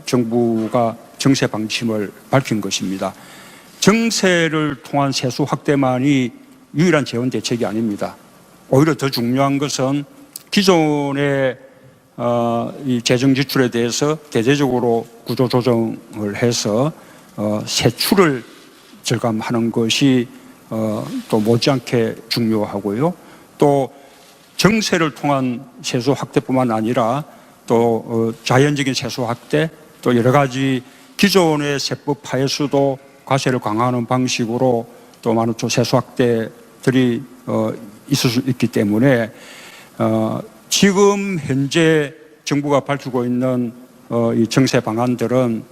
정부가 정세 방침을 밝힌 것입니다. 정세를 통한 세수 확대만이 유일한 재원 대책이 아닙니다. 오히려 더 중요한 것은 기존의 이 재정 지출에 대해서 대대적으로 구조 조정을 해서 세출을 절감하는 것이 또 못지않게 중요하고요. 또 정세를 통한 세수 확대뿐만 아니라 또 자연적인 세수 확대, 또 여러 가지 기존의 세법 하에서도 과세를 강화하는 방식으로 또 많은 또 세수 확대들이 있을 수 있기 때문에 지금 현재 정부가 밝히고 있는 이 정세 방안들은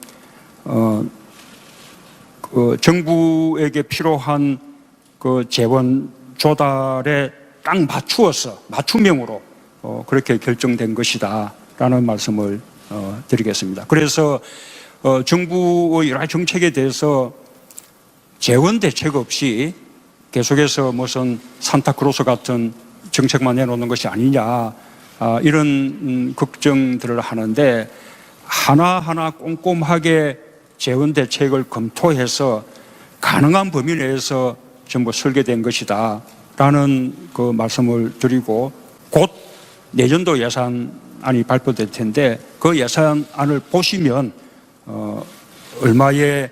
그 정부에게 필요한 그 재원 조달에 딱 맞추어서 맞춤형으로 그렇게 결정된 것이다라는 말씀을 드리겠습니다. 그래서 정부의 여러 정책에 대해서 재원 대책 없이 계속해서 무슨 산타크로스 같은 정책만 내놓는 것이 아니냐, 이런 걱정들을 하는데, 하나하나 꼼꼼하게 재원 대책을 검토해서 가능한 범위 내에서 전부 설계된 것이다 라는 그 말씀을 드리고, 곧 내년도 예산안이 발표될 텐데 그 예산안을 보시면 얼마의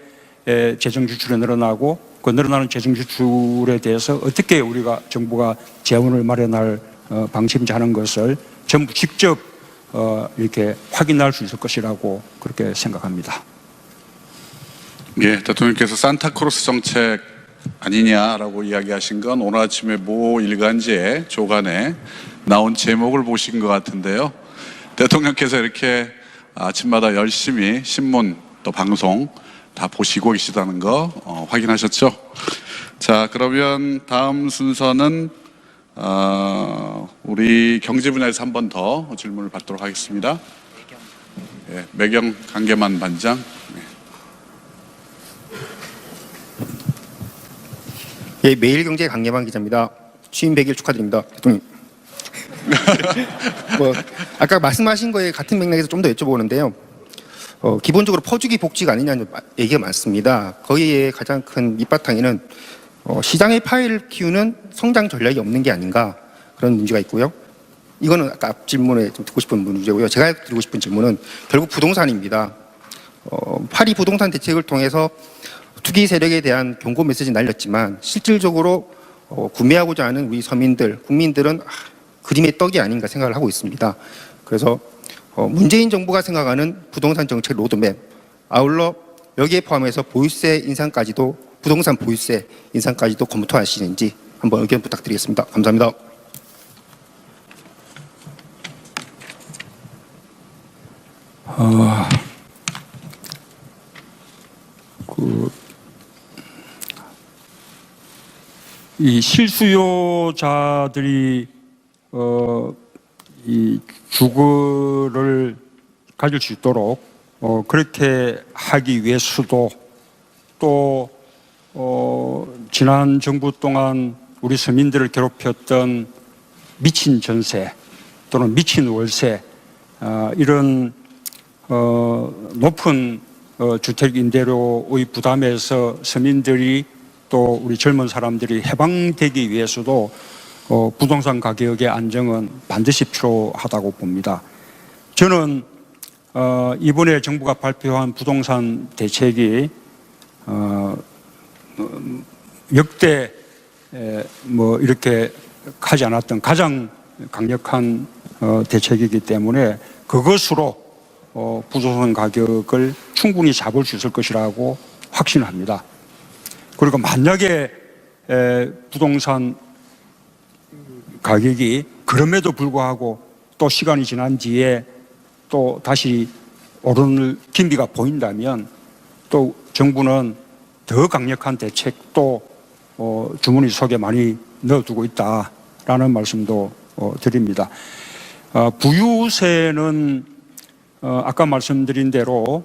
재정 지출이 늘어나고, 그 늘어나는 재정 지출에 대해서 어떻게 우리가 정부가 재원을 마련할 방침인지 하는 것을 전부 직접 이렇게 확인할 수 있을 것이라고 그렇게 생각합니다. 예, 대통령께서 산타크로스 정책 아니냐라고 이야기하신 건 오늘 아침에 모 일간지에 조간에 나온 제목을 보신 것 같은데요. 대통령께서 이렇게 아침마다 열심히 신문 또 방송 다 보시고 계시다는 거 확인하셨죠? 자, 그러면 다음 순서는 우리 경제 분야에서 한 번 더 질문을 받도록 하겠습니다. 예, 매경 강계만 반장. 예, 매일경제 강예방 기자입니다. 취임 100일 축하드립니다, 대통령. 아까 말씀하신 거에 같은 맥락에서 좀 더 여쭤보는데요. 기본적으로 퍼주기 복지가 아니냐는 얘기가 많습니다. 거기에 가장 큰 밑바탕에는 시장의 파이를 키우는 성장 전략이 없는 게 아닌가 그런 문제가 있고요. 이거는 아까 앞 질문에 좀 듣고 싶은 문제고요. 제가 드리고 싶은 질문은 결국 부동산입니다. 파리 부동산 대책을 통해서 투기 세력에 대한 경고 메시지 날렸지만 실질적으로 구매하고자 하는 우리 서민들, 국민들은 그림의 떡이 아닌가 생각을 하고 있습니다. 그래서 문재인 정부가 생각하는 부동산 정책 로드맵, 아울러 여기에 포함해서 보유세 인상까지도, 부동산 보유세 인상까지도 검토하시는지 한번 의견 부탁드리겠습니다. 감사합니다. 이 실수요자들이 이 주거를 가질 수 있도록 그렇게 하기 위해서도 또 지난 정부 동안 우리 서민들을 괴롭혔던 미친 전세 또는 미친 월세 이런 높은 주택 임대료의 부담에서 서민들이 또 우리 젊은 사람들이 해방되기 위해서도 부동산 가격의 안정은 반드시 필요하다고 봅니다. 저는 이번에 정부가 발표한 부동산 대책이 역대 이렇게 하지 않았던 가장 강력한 대책이기 때문에 그것으로 부동산 가격을 충분히 잡을 수 있을 것이라고 확신합니다. 그리고 만약에 부동산 가격이 그럼에도 불구하고 또 시간이 지난 뒤에 또 다시 오르는 기미가 보인다면 또 정부는 더 강력한 대책도 주머니 속에 많이 넣어두고 있다라는 말씀도 드립니다. 부유세는 아까 말씀드린 대로